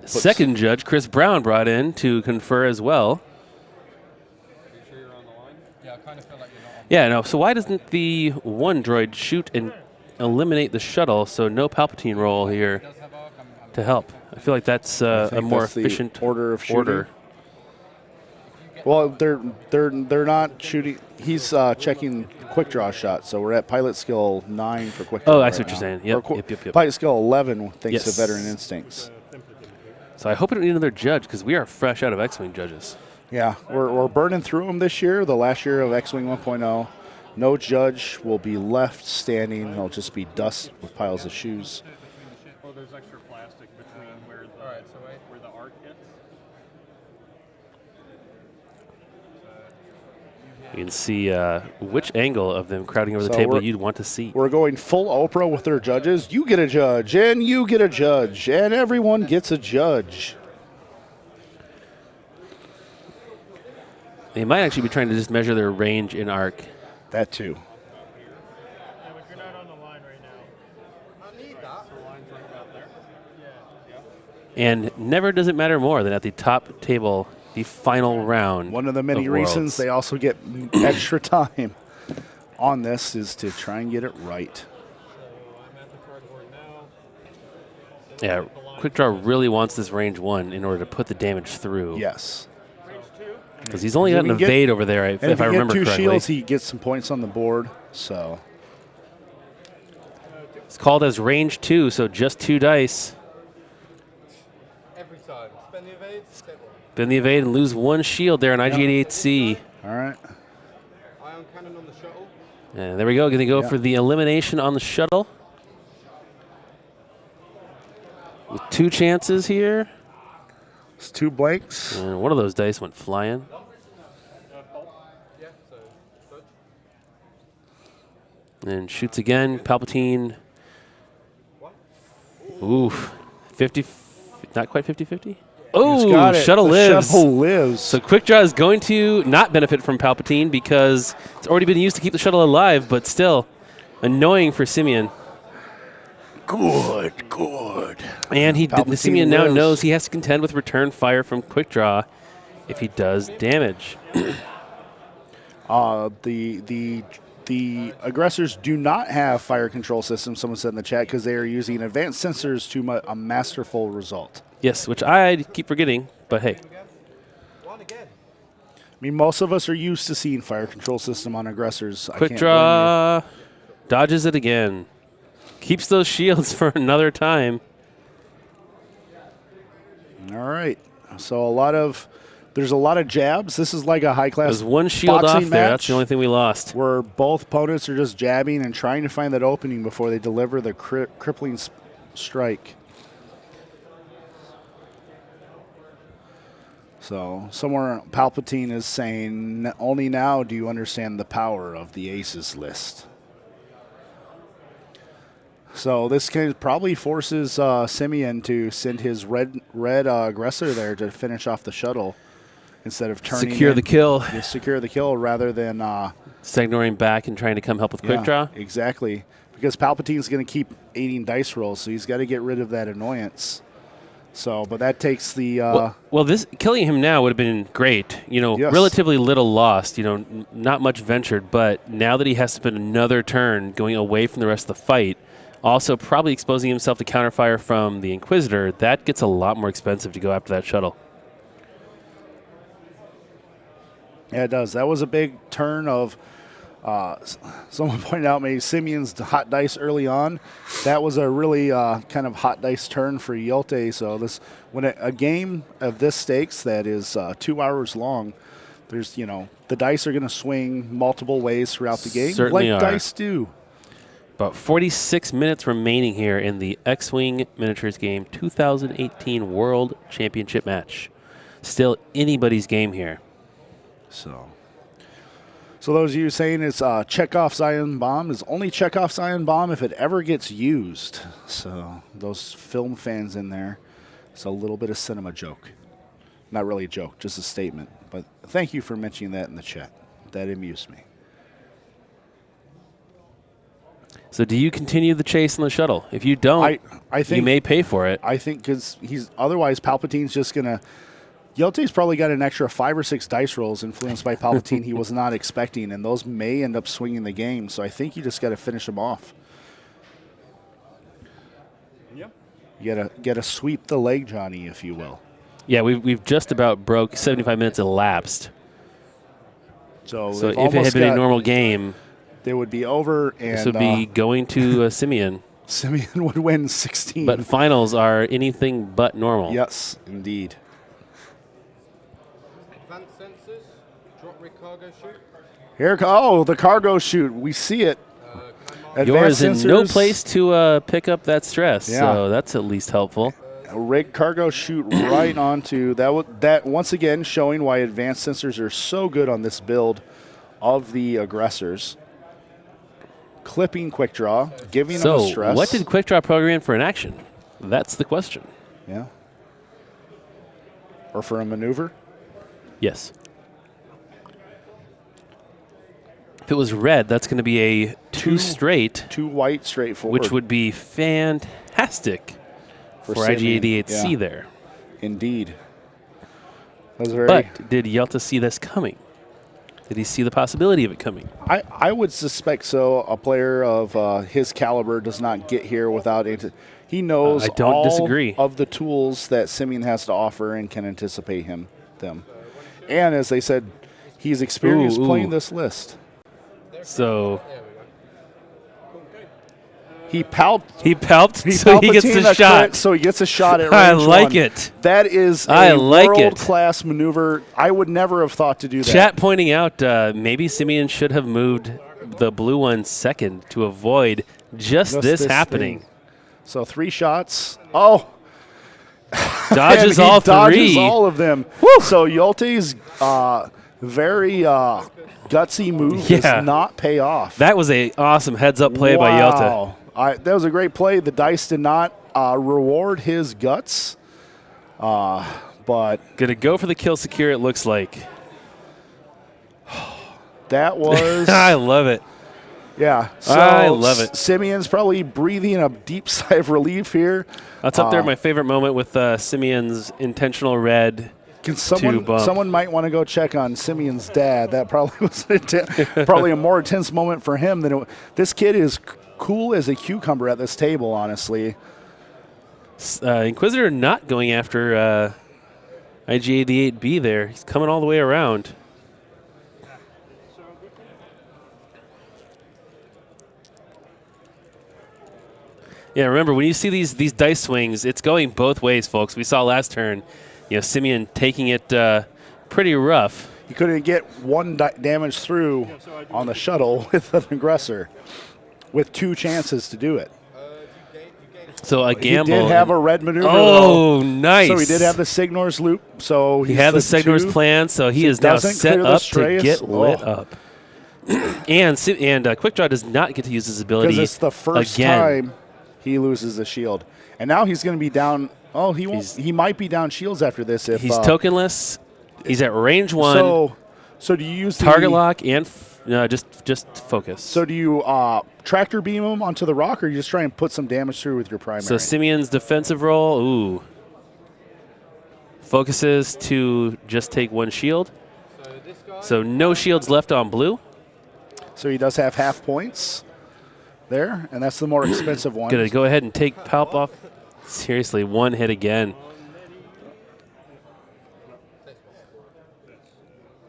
S1: second judge Chris Brown brought in to confer as well.
S3: Sure you're on the line? Yeah, I kind of feel like you're not on.
S1: Yeah, no. So why doesn't the one droid shoot and eliminate the shuttle? So no Palpatine roll here to help. I feel like that's a more efficient
S2: order of shooting. Well, they're not shooting. He's checking Quick Draw shot, so we're at pilot skill 9 for Quick Draw.
S1: Oh, I see what you're saying. Yep, yep.
S2: Pilot skill 11 thanks to Veteran Instincts.
S1: So I hope we don't need another judge because we are fresh out of X-Wing judges.
S2: Yeah, we're burning through them this year, the last year of X-Wing 1.0. No judge will be left standing. It'll just be dust with piles of shoes.
S3: Well, there's extra plastic between where the arc hits.
S1: You can see which angle of them crowding over the table you'd want to see.
S2: We're going full Oprah with their judges. You get a judge, and you get a judge, and everyone gets a judge.
S1: They might actually be trying to just measure their range in arc.
S2: That too.
S4: Yeah, but you're not on the line right now.
S3: I need that. The line's right about there.
S4: Yeah.
S1: And never does it matter more than at the top table, the final round.
S2: One of the many reasons they also get extra time on this is to try and get it right.
S4: So I'm at the cardboard now.
S1: Yeah, Quick Draw really wants this range 1 in order to put the damage through.
S2: Yes.
S4: Range 2.
S1: Because he's only got an evade over there, if I remember correctly.
S2: If he gets 2 shields, he gets some points on the board. So
S1: it's called as range 2, so just 2 dice.
S3: Every time. Spend the evade, step 1.
S1: Spend the evade and lose 1 shield there on IG88C.
S2: All right.
S3: Ion cannon on the shuttle.
S1: And there we go. Going to go for the elimination on the shuttle. With 2 chances here.
S2: It's 2 blanks.
S1: And one of those dice went flying.
S3: Yeah, so touch.
S1: And shoots again. Palpatine. Oof. 50. Not quite 50-50. Oh, shuttle lives.
S2: Shuttle lives.
S1: So Quick Draw is going to not benefit from Palpatine because it's already been used to keep the shuttle alive, but still annoying for Simeon.
S2: Good.
S1: And Simeon now knows he has to contend with return fire from Quick Draw if he does damage.
S2: The aggressors do not have fire control systems, someone said in the chat, because they are using advanced sensors to a masterful result.
S1: Yes, which I keep forgetting, but hey.
S3: One again.
S2: I mean, most of us are used to seeing fire control system on aggressors.
S1: Quick Draw dodges it again. Keeps those shields for another time.
S2: All right. So there's a lot of jabs. This is like a high-class
S1: There's 1 shield off there.
S2: match
S1: That's the only thing we lost.
S2: where both opponents are just jabbing and trying to find that opening before they deliver the crippling strike. So somewhere Palpatine is saying, only now do you understand the power of the aces list. So this probably forces Simeon to send his red aggressor there to finish off the shuttle instead of turning
S1: Secure the kill.
S2: Secure the kill rather than
S1: signaling back and trying to come help with Quick Draw.
S2: Exactly. Because Palpatine's going to keep aiding dice rolls, so he's got to get rid of that annoyance. So, but that takes the
S1: well, this killing him now would have been great. Relatively little lost. Not much ventured, but now that he has to spend another turn going away from the rest of the fight, also probably exposing himself to counterfire from the Inquisitor, that gets a lot more expensive to go after that shuttle.
S2: Yeah, it does. That was a big turn of. Someone pointed out maybe Simeon's hot dice early on. That was a really kind of hot dice turn for Jelte. So when a game of this stakes that is 2 hours long, there's the dice are going to swing multiple ways throughout the game,
S1: Certainly
S2: like
S1: are.
S2: dice do.
S1: About 46 minutes remaining here in the X-Wing Miniatures Game 2018 World Championship match. Still anybody's game here.
S2: So those of you saying it's Chekhov's ion bomb is only Chekhov's ion bomb if it ever gets used. So those film fans in there. It's a little bit of cinema joke. Not really a joke, just a statement. But thank you for mentioning that in the chat. That amused me.
S1: So do you continue the chase on the shuttle? If you don't,
S2: I think
S1: you may pay for it.
S2: I think because otherwise Palpatine's just going to. Yelte's probably got an extra 5 or 6 dice rolls influenced by Palpatine he was not expecting, and those may end up swinging the game. So I think you just got to finish them off.
S3: Yep.
S2: You gotta sweep the leg, Johnny, if you will.
S1: Yeah, we've just about broke 75 minutes elapsed.
S2: So
S1: if it had been a normal game,
S2: they would be over, and
S1: this would be going to Simeon.
S2: Simeon would win 16.
S1: But finals are anything but normal.
S2: Yes, indeed.
S3: Advanced sensors. Drop rig cargo chute.
S2: The cargo chute. We see it.
S1: Yours
S2: Advanced
S1: in no
S2: sensors,
S1: place to pick up that stress,
S2: Yeah.
S1: so that's at least helpful.
S2: A rig cargo chute right onto that. Once again, showing why advanced sensors are so good on this build of the aggressors. Clipping quick draw, giving them a
S1: So
S2: stress.
S1: what did Quick Draw program for an action? That's the question.
S2: Yeah. Or for a maneuver?
S1: Yes. If it was red, that's going to be a two straight,
S2: 2 white straightforward.
S1: which would be fantastic for
S2: Simeon,
S1: IG-88C
S2: yeah.
S1: there.
S2: Indeed. That was very.
S1: But did Jelte see this coming? Did he see the possibility of it coming?
S2: I would suspect so. A player of his caliber does not get here without. He knows
S1: I don't
S2: all
S1: disagree.
S2: of the tools that Simeon has to offer and can anticipate them. And as they said, he's experienced playing this list.
S1: So
S2: He palped.
S1: so he gets the
S2: Palpatine
S1: shot.
S2: crit, so he gets a shot at range
S1: I like
S2: 1.
S1: it.
S2: That is
S1: I
S2: a
S1: like it.
S2: world-class maneuver. I would never have thought to do that.
S1: Chat pointing out maybe Simeon should have moved the blue one second to avoid just this happening.
S2: thing. So 3 shots. Oh.
S1: Dodges
S2: And he
S1: all
S2: dodges
S1: three.
S2: all of them. So Yolte's very gutsy move
S1: Yeah.
S2: does not pay off.
S1: That was a awesome heads-up play by Jelte.
S2: Wow. That was a great play. The dice did not reward his guts, but
S1: Gonna go for the kill secure, it looks like.
S2: that was
S1: I love it.
S2: yeah. So
S1: I love it.
S2: Simeon's probably breathing a deep sigh of relief here.
S1: That's up there my favorite moment with Simeon's intentional red.
S2: Can
S1: bump.
S2: someone might want to go check on Simeon's dad. That probably was probably a more intense moment for him than it. This kid is cool as a cucumber at this table, honestly.
S1: Inquisitor not going after IG-88B there. He's coming all the way around. Yeah, remember, when you see these dice swings, it's going both ways, folks. We saw last turn, Simeon taking it pretty rough.
S2: He couldn't get 1 damage through on the shuttle with an aggressor, with 2 chances to do it.
S1: So a gamble.
S2: He did have a red maneuver.
S1: Oh,
S2: though.
S1: nice.
S2: So he did have the Signor's loop. So
S1: He had the Signor's plan, so he is now
S2: doesn't
S1: set
S2: clear the
S1: up to
S2: Strayus.
S1: get lit
S2: Oh.
S1: up. and Quick Draw does not get to use his ability
S2: because it's the first
S1: again.
S2: time he loses the shield, and now he's going to be down. Oh, he won't. He might be down shields after this. If
S1: He's tokenless. He's at range 1.
S2: So do you use
S1: Target lock and just focus.
S2: So do you tractor beam him onto the rock, or you just try and put some damage through with your primary?
S1: So Simeon's defensive roll, focuses to just take 1 shield. So no shields left on blue.
S2: So he does have half points there, and that's the more expensive one.
S1: Gonna go ahead and take Palp off. Seriously, 1 hit again.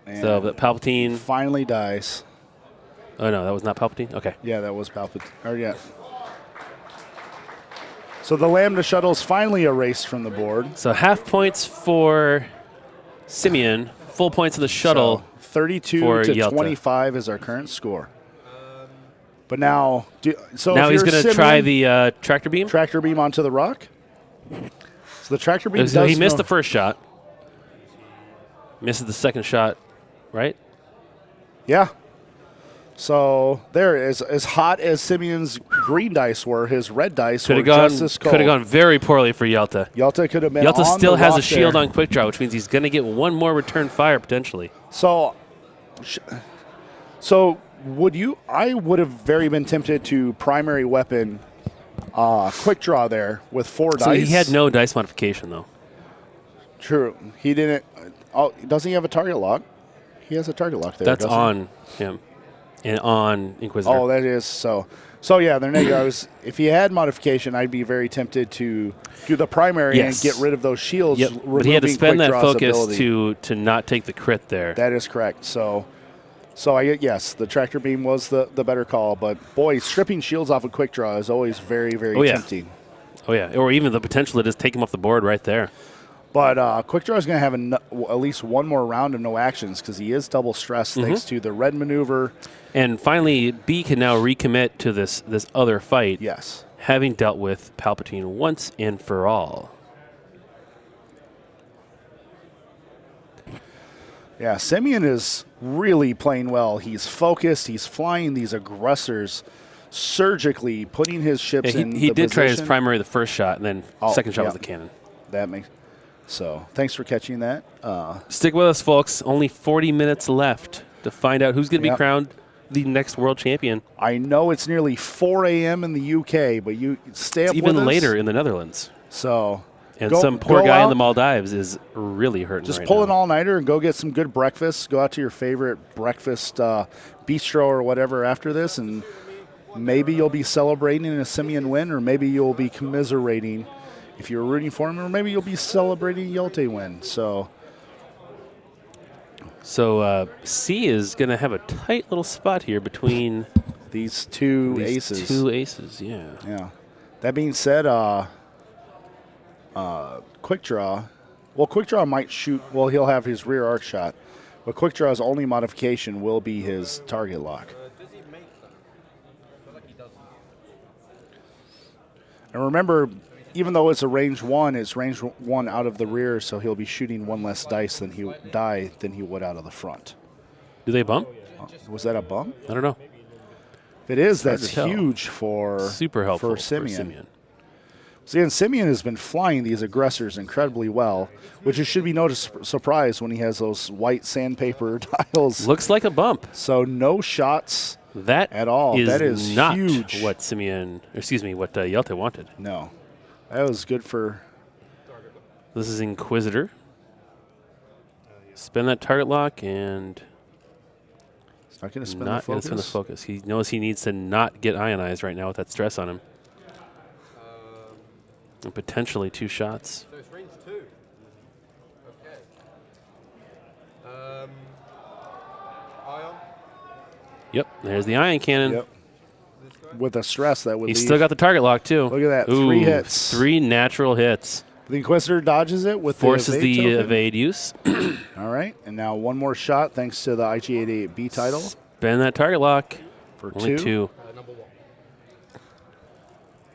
S2: And
S1: So that Palpatine.
S2: finally dies.
S1: Oh no, that was not Palpatine. Okay.
S2: Yeah, that was Palpatine. Or yeah. So the Lambda shuttle's finally erased from the board.
S1: So half points for Simeon, full points of the shuttle.
S2: So 32
S1: for
S2: to
S1: Jelte.
S2: 25 is our current score. But now,
S1: Now he's going to try the tractor beam.
S2: tractor beam onto the rock. So the tractor beam
S1: So
S2: does
S1: he missed
S2: no-
S1: the first shot. Misses the second shot, right?
S2: Yeah. So there, as hot as Simeon's green dice were, his red dice
S1: Could
S2: were
S1: have gone.
S2: just as cold.
S1: Could have gone very poorly for Yelte.
S2: Yelte could have been
S1: Yelte
S2: on
S1: still
S2: the
S1: has
S2: rock
S1: a shield
S2: there.
S1: on quick draw, which means he's going to get one more return fire potentially.
S2: So would you? I would have very been tempted to primary weapon quick draw there with 4 dice.
S1: So he had no dice modification though.
S2: True. He didn't. Oh, doesn't he have a target lock? He has a target lock there.
S1: That's
S2: doesn't
S1: on him and on Inquisitor.
S2: Oh, that is so. So yeah, they're negatives. If he had modification, I'd be very tempted to do the primary
S1: Yes.
S2: and get rid of those shields.
S1: Yep. But he had to
S2: removing
S1: spend
S2: Quick
S1: that
S2: Draw's
S1: focus
S2: ability.
S1: to not take the crit there.
S2: That is correct. So yes, the tractor beam was the better call. But boy, stripping shields off a quick draw is always very, very
S1: Oh, yeah.
S2: tempting.
S1: Oh yeah, or even the potential to just take him off the board right there.
S2: But quick draw is going to have at least one more round of no actions because he is double stressed thanks to the red maneuver.
S1: And finally, B can now recommit to this other fight,
S2: Yes.
S1: having dealt with Palpatine once and for all.
S2: Yeah, Simeon is really playing well. He's focused. He's flying these aggressors surgically, putting his ships
S1: Yeah,
S2: in
S1: he
S2: the
S1: did try his
S2: position.
S1: primary the first shot, and then second shot was the cannon.
S2: That makes so. Thanks for catching that.
S1: Stick with us, folks. Only 40 minutes left to find out who's going to
S2: Yep.
S1: be crowned the next world champion.
S2: I know it's nearly 4 a.m. in the UK, but you stay
S1: It's
S2: up
S1: even
S2: with us.
S1: later in the Netherlands.
S2: So
S1: And
S2: go-
S1: some poor
S2: go
S1: guy in
S2: out,
S1: the Maldives is really hurting
S2: Just
S1: right
S2: pull
S1: now.
S2: an all-nighter and go get some good breakfast. Go out to your favorite breakfast bistro or whatever after this, and maybe you'll be celebrating a Simeon win, or maybe you'll be commiserating if you're rooting for him, or maybe you'll be celebrating Jelte win. So
S1: C is going to have a tight little spot here between
S2: these two
S1: these
S2: aces.
S1: two aces, yeah.
S2: Yeah. That being said, quick draw. Well, quick draw might shoot. Well, he'll have his rear arc shot, but quick draw's only modification will be his target lock.
S3: Does he make them? I feel like he doesn't.
S2: And remember, even though it's a range 1, it's range 1 out of the rear, so he'll be shooting 1 less dice than he would out of the front.
S1: Do they bump?
S2: Was that a bump?
S1: I don't know.
S2: If it is,
S1: hard
S2: that's
S1: to tell.
S2: huge for
S1: Super helpful
S2: for Simeon. See, and Simeon has been flying these aggressors incredibly well, which it should be no surprise when he has those white sandpaper tiles.
S1: Looks like a bump.
S2: So no shots
S1: That
S2: at all.
S1: is
S2: That is
S1: not
S2: huge.
S1: what what Jelte wanted.
S2: No. That was good for...
S1: This is Inquisitor. Spin that target lock and
S2: It's not going to spin
S1: not
S2: the
S1: going to spin the
S2: focus.
S1: focus. He knows he needs to not get ionized right now with that stress on him. And potentially 2 shots.
S3: So it's range 2. Okay. Ion.
S1: Yep, there's the ion cannon.
S2: Yep. With a stress that would
S1: He's
S2: leave.
S1: still got the target lock too.
S2: Look at that,
S1: Ooh,
S2: 3 hits.
S1: 3 natural hits.
S2: The Inquisitor dodges it with
S1: Forces
S2: the
S1: the
S2: evade token.
S1: evade use.
S2: All right, and now one more shot thanks to the IG-88B title
S1: Spin that target lock.
S2: for
S1: Only 2.
S3: Number 1.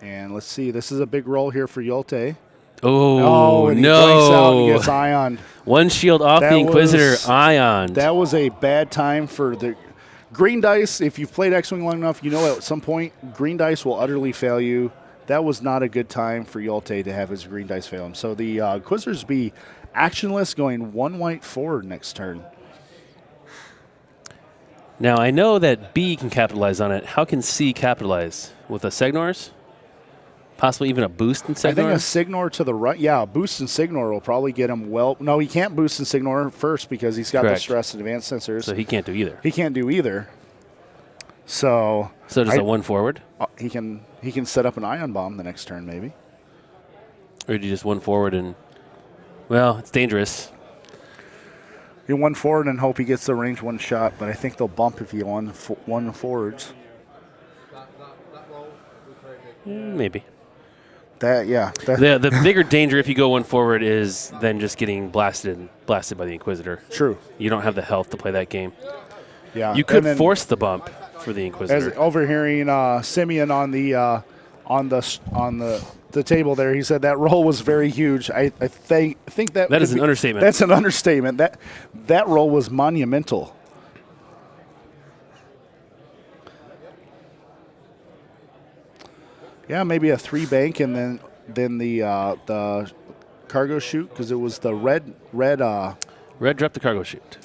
S2: And let's see, this is a big roll here for Jelte.
S1: Oh,
S2: and he blanks out and
S1: no.
S2: gets Ion.
S1: One shield off
S2: That
S1: the Inquisitor.
S2: was-
S1: Ion.
S2: That was a bad time for the green dice. If you've played X-Wing long enough, you know at some point green dice will utterly fail you. That was not a good time for Jelte to have his green dice fail him. So the Inquisitors be actionless, going 1 white forward next turn.
S1: Now, I know that B can capitalize on it. How can C capitalize? With a Segnors? Possibly even a boost in
S2: I think a
S1: Segnors?
S2: Signor to the right. Yeah, a boost in Signor will probably get him well. No, he can't boost in Signor first because he's got the
S1: Correct.
S2: stress and advanced sensors.
S1: So he can't do either.
S2: He can't do either. So
S1: So just
S2: I-
S1: a 1 forward?
S2: he can set up an ion bomb the next turn maybe.
S1: Or do you just 1 forward and... Well, it's dangerous.
S2: You 1 forward and hope he gets the range 1 shot, but I think they'll bump if you 1 forwards.
S3: That roll was very big.
S1: Maybe.
S2: That
S1: The bigger danger if you go 1 forward is then just getting blasted by the Inquisitor.
S2: true.
S1: You don't have the health to play that game.
S2: Yeah,
S1: You could
S2: and then
S1: force the bump for the
S2: as
S1: Inquisitor.
S2: overhearing Simeon on the table there. He said that roll was very huge. I think that
S1: That is
S2: could
S1: an
S2: be-
S1: understatement.
S2: That's an understatement. That roll was monumental. Yeah, maybe a 3 bank and then the cargo chute, because it was the red.
S1: Red dropped the cargo chute.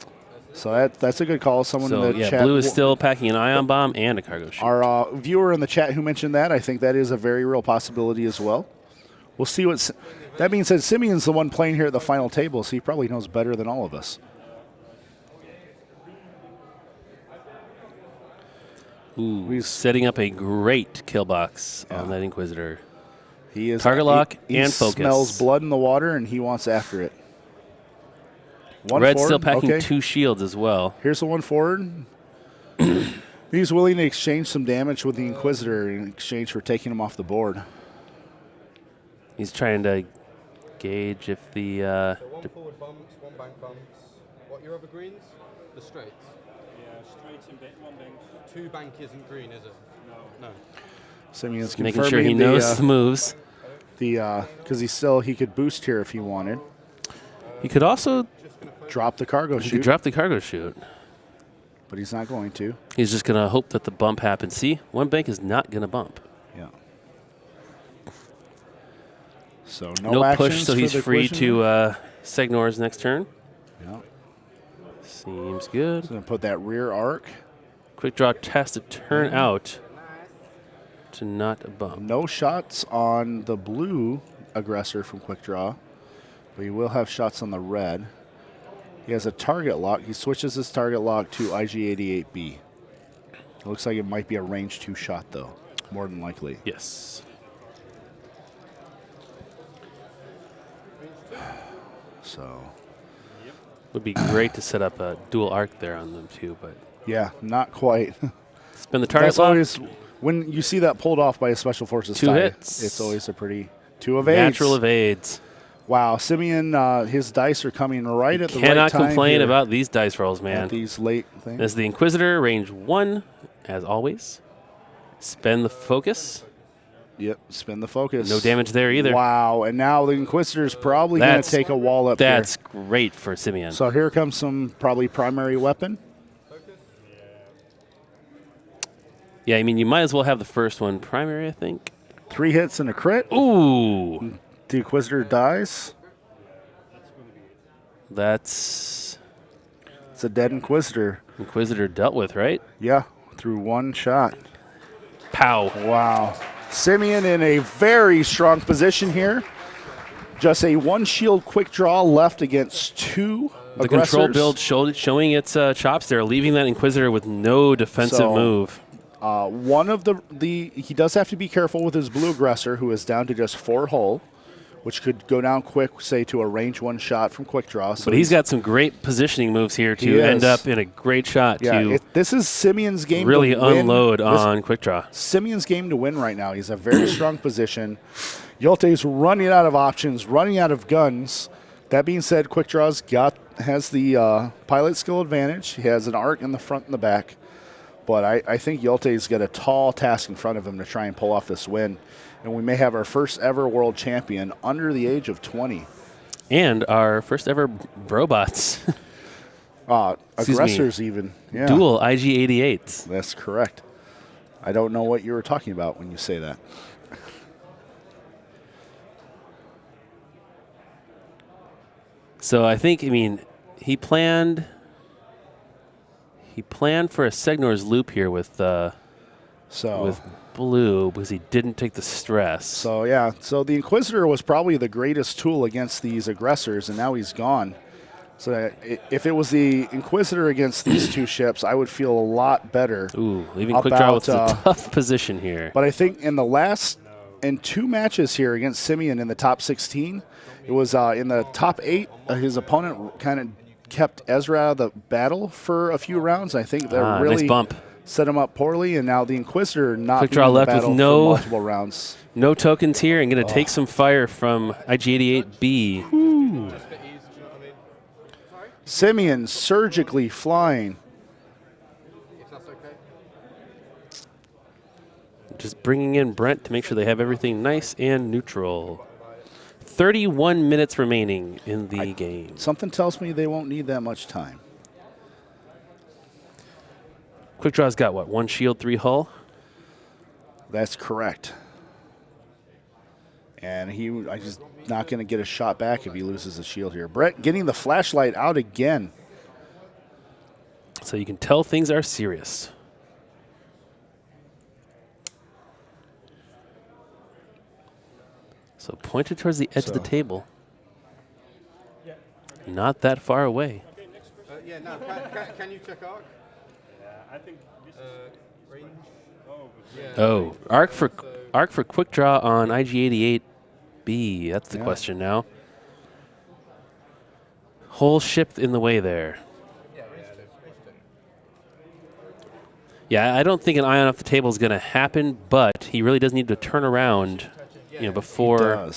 S2: So that's a good call. Someone
S1: So
S2: in the
S1: yeah,
S2: chat.
S1: blue is still packing an ion bomb and a cargo chute.
S2: Our viewer in the chat who mentioned that, I think that is a very real possibility as well. We'll see what. That being said, Simeon's the one playing here at the final table, so he probably knows better than all of us.
S1: Ooh, he's setting up a great kill box on that Inquisitor.
S2: He is
S1: target lock
S2: he
S1: and focus.
S2: Smells blood in the water, and he wants after it. One
S1: Red's
S2: forward.
S1: still packing
S2: Okay.
S1: 2 shields as well.
S2: Here's the one forward. He's willing to exchange some damage with the Inquisitor in exchange for taking him off the board.
S1: He's trying to gauge if the
S5: So 1 forward bumps, 1 bank bumps. What your other greens? The straights.
S4: Yeah, straights and 1 bank.
S5: 2 bank isn't green, is it? No.
S2: Simeon's
S1: making sure he
S2: confirming
S1: knows the moves.
S2: because he could boost here if he wanted.
S1: He could also
S2: Drop the cargo
S1: he could
S2: chute,
S1: drop the cargo chute.
S2: but he's not going to.
S1: He's just going to hope that the bump happens. See, 1 bank is not going to bump.
S2: Yeah. So no
S1: No push,
S2: actions
S1: so
S2: for
S1: he's
S2: the
S1: free
S2: Inquisitor.
S1: to Segnor's next turn.
S2: Yeah.
S1: Seems good.
S2: He's going to put that rear arc.
S1: Quick draw has to turn out to not bump.
S2: No shots on the blue Aggressor from Quick Draw, but he will have shots on the red. He has a target lock. He switches his target lock to IG-88B. It looks like it might be a range 2 shot, though, more than likely.
S1: Yes.
S2: So,
S1: Would be great to set up a dual arc there on them too, but
S2: yeah, not quite.
S1: spin the target
S2: That's
S1: lock.
S2: always, when you see that pulled off by a Special Forces
S1: 2
S2: tie,
S1: hits.
S2: it's always a pretty 2 evades.
S1: Natural evades.
S2: Wow, Simeon, his dice are coming right at the right
S1: Cannot
S2: time
S1: complain
S2: here
S1: about these dice rolls,
S2: at
S1: man.
S2: these late things.
S1: This is the Inquisitor, range 1, as always. Spend the focus.
S2: Yep, spin the focus.
S1: No damage there either.
S2: Wow, and now the Inquisitor's probably going to
S1: That's-
S2: take a wall up
S1: That's
S2: here.
S1: great for Simeon.
S2: So here comes some probably primary weapon.
S1: Yeah, I mean, you might as well have the first one primary, I think.
S2: 3 hits and a crit.
S1: Ooh.
S2: The Inquisitor dies.
S1: That's
S2: It's a dead Inquisitor.
S1: Inquisitor dealt with, right?
S2: Yeah, through 1 shot.
S1: Pow.
S2: Wow. Simeon in a very strong position here. Just a 1 shield quick draw left against 2
S1: The
S2: aggressors.
S1: control build showing its chops there, leaving that Inquisitor with no defensive
S2: So-
S1: move.
S2: One of he does have to be careful with his blue Aggressor, who is down to just 4 hull, which could go down quick, say, to a range 1 shot from quick draw. So
S1: But he's got some great positioning moves here
S2: He
S1: to end
S2: is.
S1: up in a great shot
S2: Yeah,
S1: to
S2: this is Simeon's game
S1: really
S2: to win.
S1: unload
S2: This-
S1: on quick draw.
S2: Simeon's game to win right now. He's a very strong position. Jelte's running out of options, running out of guns. That being said, Quick Draw's has the pilot skill advantage. He has an arc in the front and the back. But I think Jelte's got a tall task in front of him to try and pull off this win. And we may have our first ever world champion under the age of 20.
S1: And our first ever Brobots. Excuse me.
S2: Aggressors even. Yeah,
S1: Dual IG-88s.
S2: that's correct. I don't know what you were talking about when you say that.
S1: So I think, I mean, he planned for a Segnor's loop here with blue because he didn't take the stress.
S2: So, yeah. So the Inquisitor was probably the greatest tool against these aggressors, and now he's gone. So if it was the Inquisitor against these 2 ships, I would feel a lot better.
S1: Ooh, leaving quick draw with
S2: about,
S1: a tough position here.
S2: But I think in 2 matches here against Simeon in the top 16, it was in the top 8, his opponent kind of kept Ezra out of the battle for a few rounds. I think that really
S1: nice bump.
S2: set him up poorly, and now the Inquisitor not
S1: Quick
S2: being
S1: draw
S2: in the
S1: left with
S2: battle
S1: no-
S2: for multiple rounds.
S1: No tokens here and going to take some fire from IG-88B.
S5: Just for ease, do you know what I mean?
S2: Simeon surgically flying.
S5: If that's okay.
S1: Just bringing in Brent to make sure they have everything nice and neutral. 31 minutes remaining in the game.
S2: Something tells me they won't need that much time.
S1: Quick Draw's got what? 1 shield, 3 hull?
S2: That's correct. And I just not going to get a shot back if he loses the shield here. Brett getting the flashlight out again.
S1: So you can tell things are serious. So pointed towards the edge of the table. Not that far away.
S5: Yeah, no, can you check arc?
S3: I think this
S5: Range?
S3: yeah.
S1: Oh, arc for quick draw on IG-88B. That's the question now. Whole ship in the way there. Yeah, I don't think an ion off the table is going to happen, but he really does need to turn around, before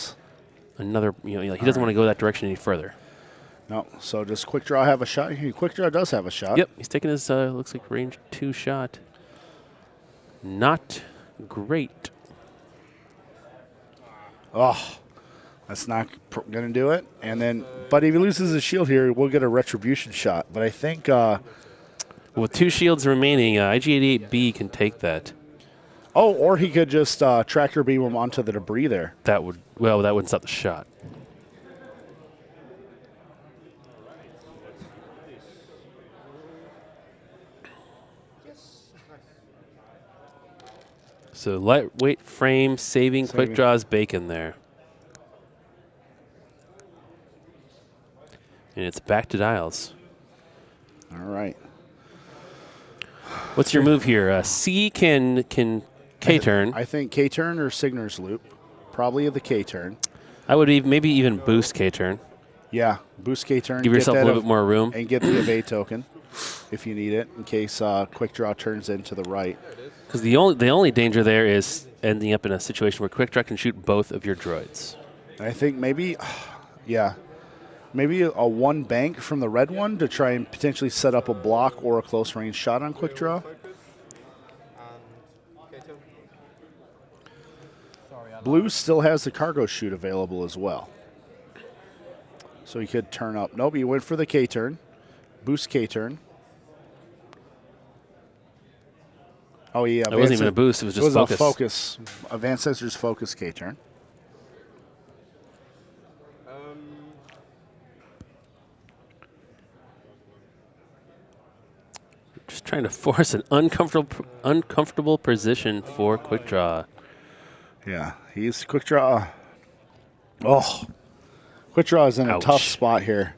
S1: another. He doesn't want to go that direction any further.
S2: No, so does quick draw have a shot? Quick draw does have a shot.
S1: Yep, he's taking his looks like range 2 shot. Not great.
S2: Oh, that's not going to do it. And then, but if he loses his shield here, we'll get a retribution shot. But I think
S1: with 2 shields remaining, IG-88B can take that.
S2: Oh, or he could just tractor beam him onto the debris there.
S1: That wouldn't stop the shot. So lightweight frame saving quick draws bacon there. And it's back to dials.
S2: All right.
S1: What's your move here? C can K-turn.
S2: I think K-turn or Signer's loop. Probably the K-turn.
S1: I would maybe even boost K-turn.
S2: Yeah, boost K-turn.
S1: Give yourself a little bit more room.
S2: And get the evade token if you need it in case quick draw turns into the right.
S1: Because the only danger there is ending up in a situation where quick draw can shoot both of your droids.
S2: I think maybe, maybe a 1 bank from the red one to try and potentially set up a block or a close range shot on quick draw. Blue still has the cargo chute available as well. So he could turn up. Nope, he went for the K-turn. Boost K-turn. Oh, yeah.
S1: It wasn't even a boost. It was just focus.
S2: A focus. Advanced Sensors focus K-turn.
S1: Just trying to force an uncomfortable position for quick draw.
S2: Yeah, he's quick draw. Oh, quick draw is in a tough spot here.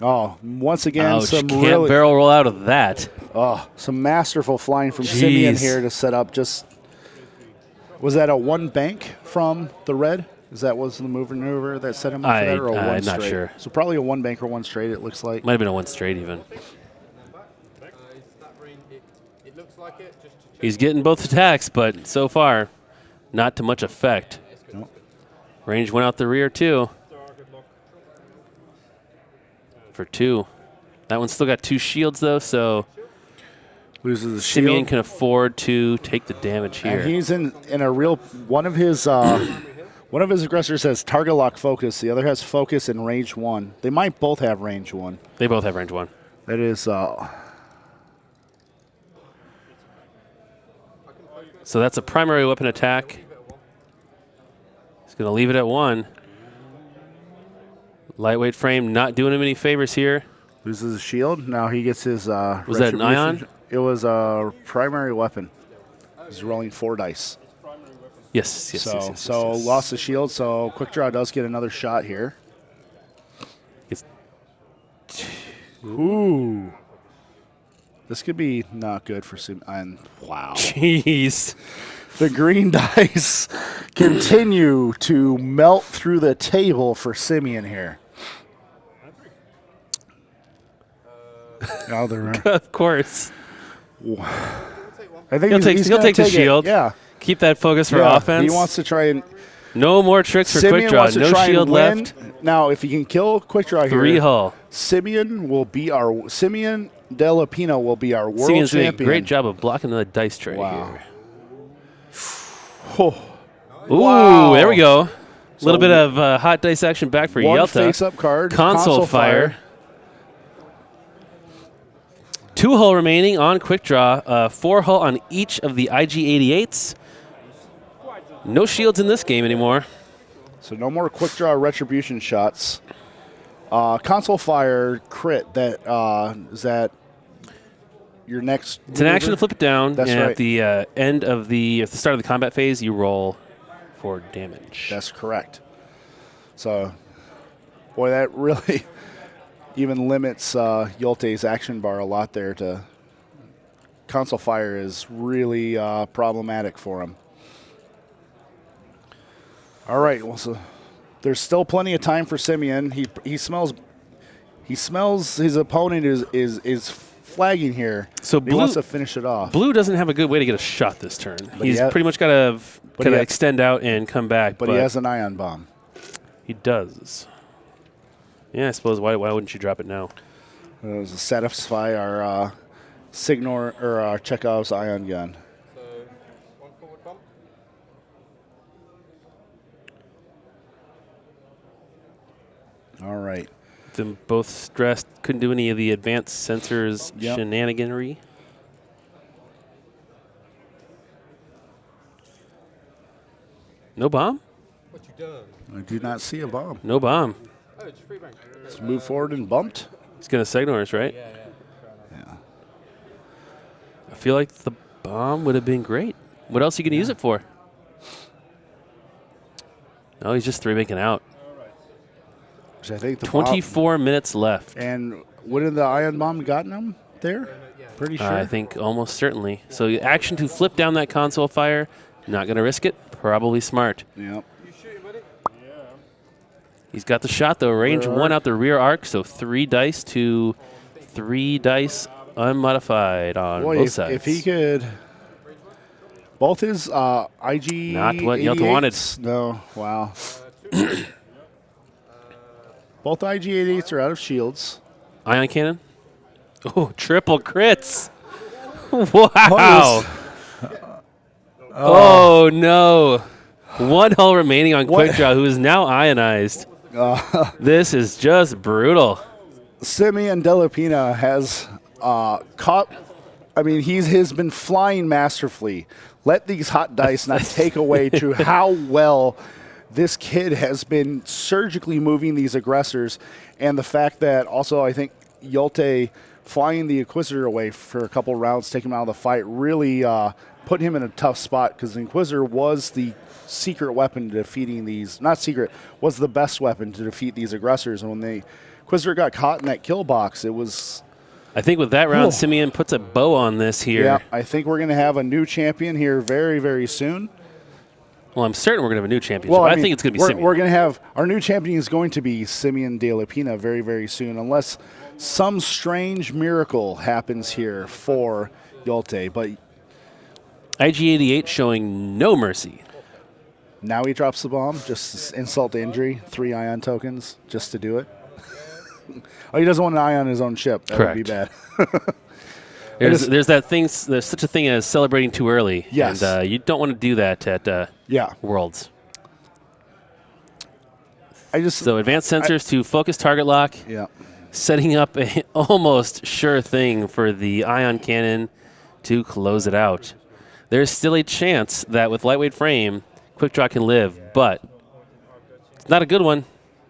S2: Oh, once again, some
S1: can't
S2: really
S1: barrel roll out of that.
S2: Oh, some masterful flying from Simeon here to set up. Was that a 1 bank from the red? Was the maneuver that set him up for that, or a 1
S1: I'm
S2: straight?
S1: not sure.
S2: So probably a 1 bank or 1 straight. It looks like
S1: Might have been a 1 straight even.
S5: It looks like it.
S1: He's getting both attacks, but so far, not to much effect.
S2: Nope.
S1: Range went out the rear too. For 2. That one's still got 2 shields though, so
S2: loses the
S1: Simeon
S2: shield.
S1: can afford to take the damage here.
S2: And he's in a real one of his aggressors has target lock focus. The other has focus and range 1. They might both have range 1.
S1: They both have range 1.
S2: That is.
S1: So that's a primary weapon attack. He's going to leave it at 1. Lightweight frame not doing him any favors here.
S2: Loses his shield. Now he gets his.
S1: Was that an ion?
S2: It was a primary weapon. He's rolling 4 dice.
S1: Yes.
S2: So lost the shield. So quick draw does get another shot here. Ooh. This could be not good for Simeon. Wow.
S1: Jeez.
S2: The green dice continue to melt through the table for Simeon here.
S1: Of course.
S2: I think
S1: He'll take the shield.
S2: Yeah.
S1: Keep that focus for offense.
S2: He wants to try and.
S1: No more tricks for
S2: Simeon
S1: quick draw.
S2: wants to
S1: No
S2: try
S1: shield
S2: and win.
S1: left.
S2: Now, if he can kill quick draw
S1: 3
S2: here,
S1: hull.
S2: Simeon Dellapina will be our world
S1: Simeon's doing a
S2: champion.
S1: great job of blocking the dice tray here.
S2: Oh.
S1: Ooh,
S2: Wow.
S1: there we go. A
S2: So
S1: little bit of hot dice action back for
S2: One
S1: Jelte.
S2: face-up card.
S1: Console fire. 2 hull remaining on quick draw. 4 hull on each of the IG-88s. No shields in this game anymore.
S2: So no more quick draw retribution shots. Console fire crit, that is that your next.
S1: It's an action to flip it down.
S2: That's
S1: and
S2: right.
S1: At the end of at the start of the combat phase, you roll for damage.
S2: That's correct. So, boy, that really even limits Jelte's action bar a lot there. To console fire is really problematic for him. All right, well, so there's still plenty of time for Simeon. He smells his opponent is flagging here.
S1: So
S2: he wants to finish it off.
S1: Blue doesn't have a good way to get a shot this turn. He's
S2: he
S1: pretty much got to kind of extend out and come back.
S2: But he has an ion bomb.
S1: He does. Yeah, I suppose why wouldn't you drop it now?
S2: It was to satisfy our Signor or our Chekhov's ion gun.
S5: So, 1 forward bump.
S2: All right.
S1: Them both stressed, couldn't do any of the advanced sensors
S2: Yep.
S1: shenaniganry. No bomb?
S5: What you done?
S2: I do not see a bomb.
S1: No bomb.
S5: Oh, it's free bank.
S2: Let's move forward and bumped.
S1: He's going to signal us, right?
S2: Yeah.
S1: I feel like the bomb would have been great. What else are you going to use it for? No, he's just 3-banking out.
S2: Which I think the
S1: 24 minutes left.
S2: bomb, and wouldn't the ion bomb gotten him there? Pretty sure.
S1: I think almost certainly. So action to flip down that console fire. Not going to risk it. Probably smart.
S2: Yep.
S5: You shooting, buddy?
S1: He's got the shot, though. Range
S2: Rear
S1: 1
S2: arc.
S1: out the rear arc, so 3 dice to 3 dice unmodified on
S2: Boy,
S1: both
S2: if
S1: sides.
S2: he could. Both his IG.
S1: Not what Jelte wanted.
S2: No. Wow. Both IG-88s are out of shields.
S1: Ion cannon. Oh, triple crits. Wow. Oh, no. 1 hull remaining on
S2: What?
S1: Quick Draw, who is now ionized. This is just brutal.
S2: Simeon Dellapina has caught. I mean, he's been flying masterfully. Let these hot dice not take away to how well this kid has been surgically moving these aggressors, and the fact that also I think Jelte flying the Inquisitor away for a couple rounds, taking him out of the fight, really put him in a tough spot because the Inquisitor was the secret weapon to defeating these. Not secret, was the best weapon to defeat these aggressors. And when the Inquisitor got caught in that kill box, it was.
S1: I think with that round,
S2: Whoa.
S1: Simeon puts a bow on this here.
S2: Yeah, I think we're going to have a new champion here very, very soon.
S1: Well, I'm certain we're going to have a new championship. I think it's going to be Simeon.
S2: We're going to have our new champion is going to be Simeon Dellapina very, very soon, unless some strange miracle happens here for Jelte. But
S1: IG-88 showing no mercy.
S2: now he drops the bomb, just insult to injury, 3 ion tokens just to do it. Oh, he doesn't want an eye on his own ship. That would be bad.
S1: There's that thing. There's such a thing as celebrating too early.
S2: Yes.
S1: And you don't want to do that at
S2: Yeah.
S1: Worlds.
S2: I just
S1: So advanced sensors to focus target lock,
S2: yeah.
S1: setting up a almost sure thing for the ion cannon to close it out. There's still a chance that with lightweight frame, Quick Draw can live, but it's not a good one.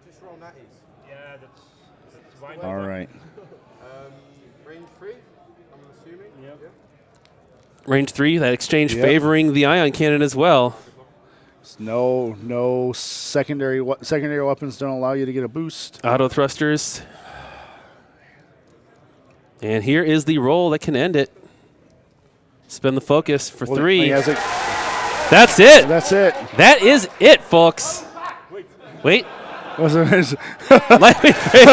S5: Just roll natties.
S4: Yeah, that's fine.
S2: All right.
S5: Range 3, I'm assuming.
S4: Yep.
S1: Range 3, that exchange
S2: Yep.
S1: favoring the ion cannon as well.
S2: No secondary weapons don't allow you to get a boost.
S1: Auto thrusters. And here is the roll that can end it. Spend the focus for
S2: Well,
S1: 3.
S2: he has it.
S1: That's it.
S2: That's it.
S1: That is it, folks. Wait.
S2: Lightweight
S1: frame.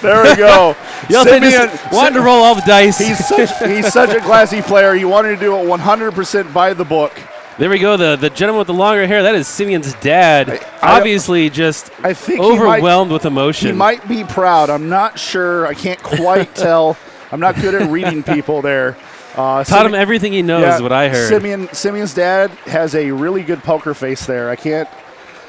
S2: There we go.
S1: Simeon wanted to roll all the dice.
S2: He's such a classy player. He wanted to do it 100% by the book.
S1: There we go. The gentleman with the longer hair, that is Simeon's dad. Obviously just
S2: I think
S1: overwhelmed with emotion.
S2: He might be proud. I'm not sure. I can't quite tell. I'm not good at reading people there.
S1: Taught him everything he knows, is what I heard.
S2: Simeon's dad has a really good poker face there. I can't.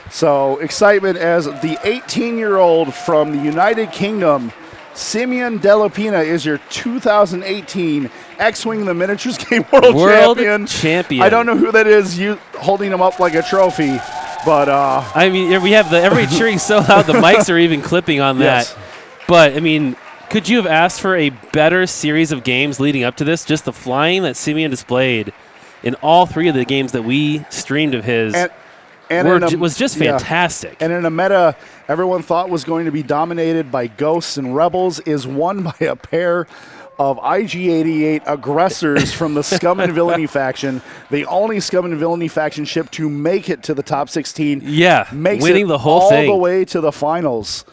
S2: So excitement as the 18-year-old from the United Kingdom, Simeon Dellapina is your 2018 X-Wing the Miniatures Game World
S1: Champion.
S2: I don't know who that is. You holding him up like a trophy, but
S1: I mean, we have everybody cheering so loud the mics are even clipping on that.
S2: Yes.
S1: But I mean, could you have asked for a better series of games leading up to this? Just the flying that Simeon displayed in all 3 of the games that we streamed of his was just fantastic.
S2: And in a meta everyone thought was going to be dominated by Ghosts and Rebels is won by a pair of IG-88 aggressors from the Scum and Villainy faction, the only Scum and Villainy faction ship to make it to the top 16.
S1: Yeah,
S2: makes
S1: winning
S2: it
S1: the whole
S2: all
S1: thing.
S2: the way to the finals.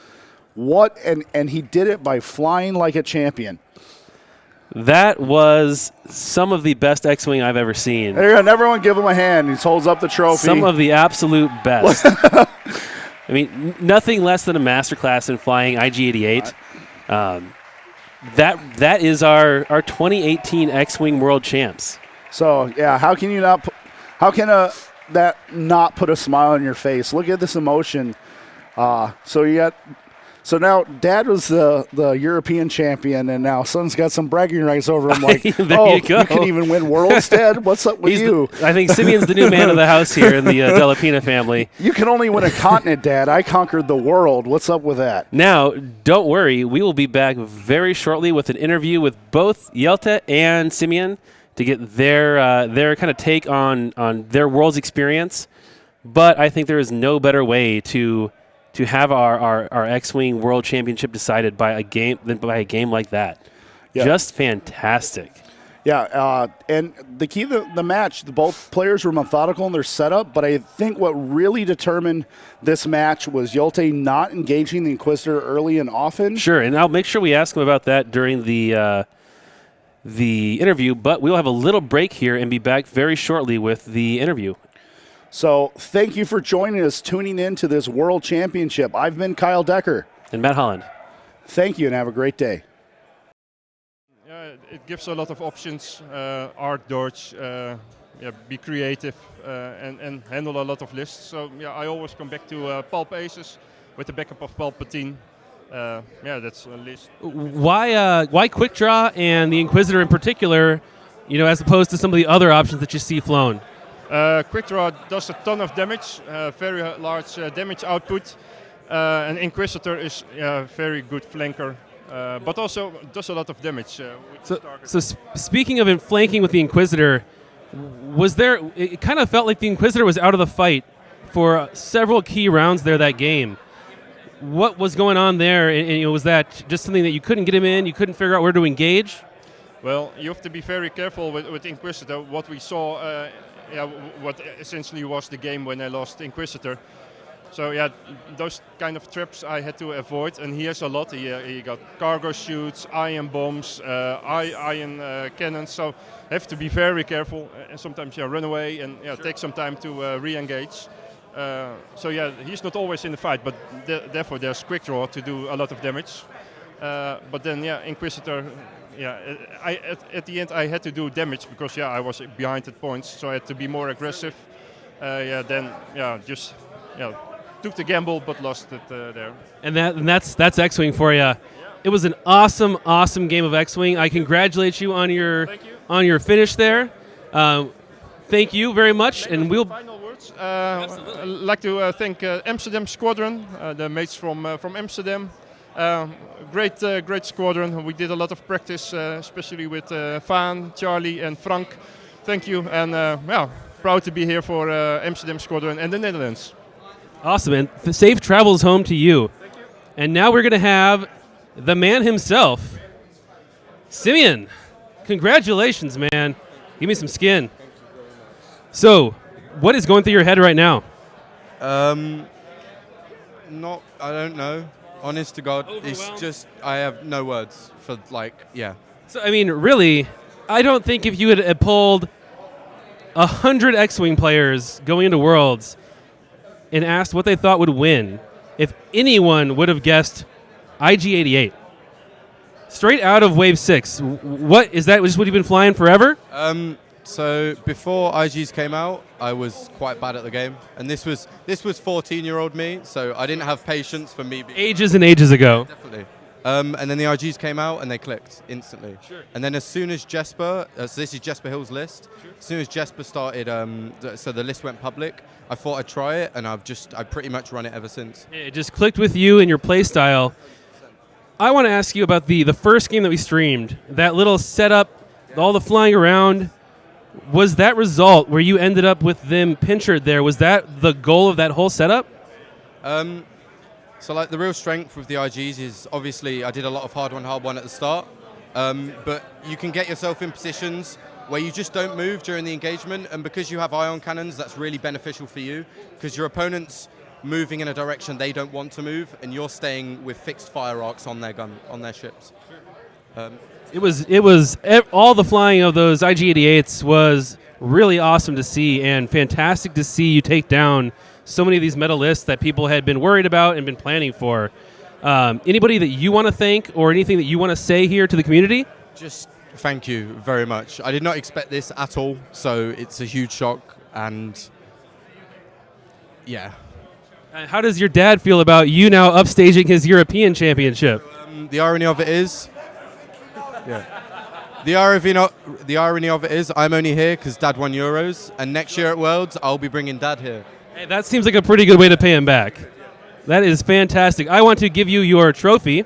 S2: And he did it by flying like a champion.
S1: That was some of the best X-Wing I've ever seen.
S2: There you go. Everyone give him a hand. He holds up the trophy.
S1: Some of the absolute best. I mean, nothing less than a masterclass in flying IG-88. That is our 2018 X-Wing World Champs.
S2: So yeah, how can that not put a smile on your face? Look at this emotion. So now Dad was the European champion, and now Son's got some bragging rights over him. Like,
S1: you go.
S2: You can even win Worlds, Dad. What's up with you?
S1: I think Simeon's the new man of the house here in the Dellapina family.
S2: You can only win a continent, Dad. I conquered the world. What's up with that?
S1: Now, don't worry. We will be back very shortly with an interview with both Jelte and Simeon to get their kind of take on their Worlds experience. But I think there is no better way to have our X-Wing World Championship decided by a game like that.
S2: Yeah.
S1: Just fantastic.
S2: Yeah, and the key to the match, both players were methodical in their setup, but I think what really determined this match was Jelte not engaging the Inquisitor early and often.
S1: Sure, and I'll make sure we ask him about that during the interview, but we'll have a little break here and be back very shortly with the interview.
S2: So thank you for joining us, tuning in to this World Championship. I've been Kyle Decker.
S1: And Matt Holland.
S2: Thank you and have a great day.
S3: It gives a lot of options, art dodge, be creative and handle a lot of lists. So I always come back to Pulp Aces with the backup of Palpatine. That's a list.
S1: Why Quick Draw and the Inquisitor in particular, as opposed to some of the other options that you see flown?
S3: Quick Draw does a ton of damage, very large damage output. And Inquisitor is a very good flanker, but also does a lot of damage.
S1: So speaking of flanking with the Inquisitor, it kind of felt like the Inquisitor was out of the fight for several key rounds there that game. What was going on there? And was that just something that you couldn't get him in? You couldn't figure out where to engage?
S3: Well, you have to be very careful with Inquisitor. What we saw, what essentially was the game when I lost Inquisitor. So those kind of traps I had to avoid, and he has a lot. He got cargo chutes, ion bombs, ion cannons. So have to be very careful, and sometimes run away and take some time to re-engage. He's not always in the fight, but therefore there's Quick Draw to do a lot of damage. But then Inquisitor. At the end I had to do damage because I was behind at points, so I had to be more aggressive. Took the gamble but lost it there.
S1: And that's X-Wing for you. Yeah. It was an awesome game of X-Wing. I congratulate you on your finish there. Thank you very much, and we'll.
S3: Final words. I'd like to thank Amsterdam Squadron, the mates from Amsterdam. Great squadron. We did a lot of practice, especially with Vaan, Charlie, and Frank. Thank you, and proud to be here for Amsterdam Squadron and the Netherlands.
S1: Awesome, and safe travels home to you.
S3: Thank you.
S1: And now we're going to have the man himself, Simeon. Congratulations, man. Give me some skin.
S5: Thank you very much.
S1: So, what is going through your head right now?
S5: I don't know. Honest to God, it's just, I have no words for,
S1: So, I mean, really, I don't think if you had pulled 100 X-Wing players going into Worlds and asked what they thought would win, if anyone would have guessed IG-88. Straight out of Wave 6. What, is that just what you've been flying forever?
S5: So before IGs came out, I was quite bad at the game, and this was 14-year-old me, so I didn't have patience for me.
S1: Ages and ages ago.
S5: Definitely. And then the RGs came out and they clicked instantly.
S1: Sure.
S5: And then as soon as Jesper, so this is Jesper Hill's list. Sure. As soon as Jesper started, so the list went public, I thought I'd try it, and I've pretty much run it ever since.
S1: It just clicked with you and your play style. I want to ask you about the first game that we streamed. That little setup, all the flying around. Was that result where you ended up with them pinchered there? Was that the goal of that whole setup?
S5: So like the real strength with the IGs is obviously I did a lot of hard one at the start, but you can get yourself in positions where you just don't move during the engagement, and because you have ion cannons, that's really beneficial for you because your opponent's moving in a direction they don't want to move, and you're staying with fixed fire arcs on their ships.
S1: It was all the flying of those IG-88s was really awesome to see, and fantastic to see you take down so many of these meta lists that people had been worried about and been planning for. Anybody that you want to thank or anything that you want to say here to the community?
S5: Just thank you very much. I did not expect this at all, so it's a huge shock, and yeah.
S1: How does your dad feel about you now upstaging his European championship?
S5: The irony of it is, the irony of it is, I'm only here because Dad won Euros, and next year at Worlds, I'll be bringing Dad here.
S1: Hey, that seems like a pretty good way to pay him back. That is fantastic. I want to give you your trophy.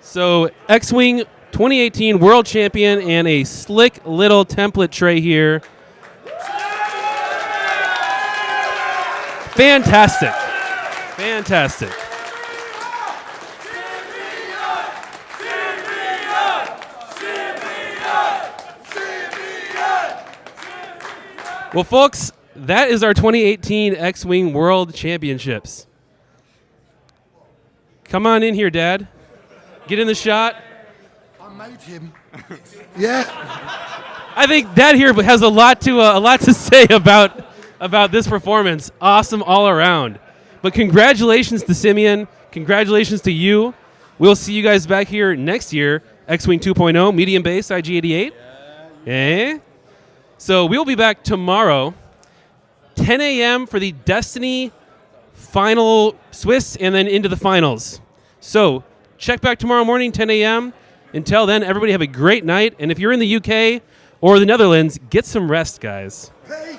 S1: So, X-Wing 2018 World Champion and a slick little template tray here. Fantastic. Fantastic. Well, folks, that is our 2018 X-Wing World Championships. Come on in here, Dad. Get in the shot.
S6: I made him. Yeah.
S1: I think Dad here has a lot to say about this performance. Awesome all around. But congratulations to Simeon. Congratulations to you. We'll see you guys back here next year. X-Wing 2.0, medium base, IG-88. Eh? So we'll be back tomorrow, 10 a.m. for the Destiny final Swiss and then into the finals. So check back tomorrow morning, 10 a.m. Until then, everybody have a great night. And if you're in the UK or the Netherlands, get some rest, guys.
S6: Peace.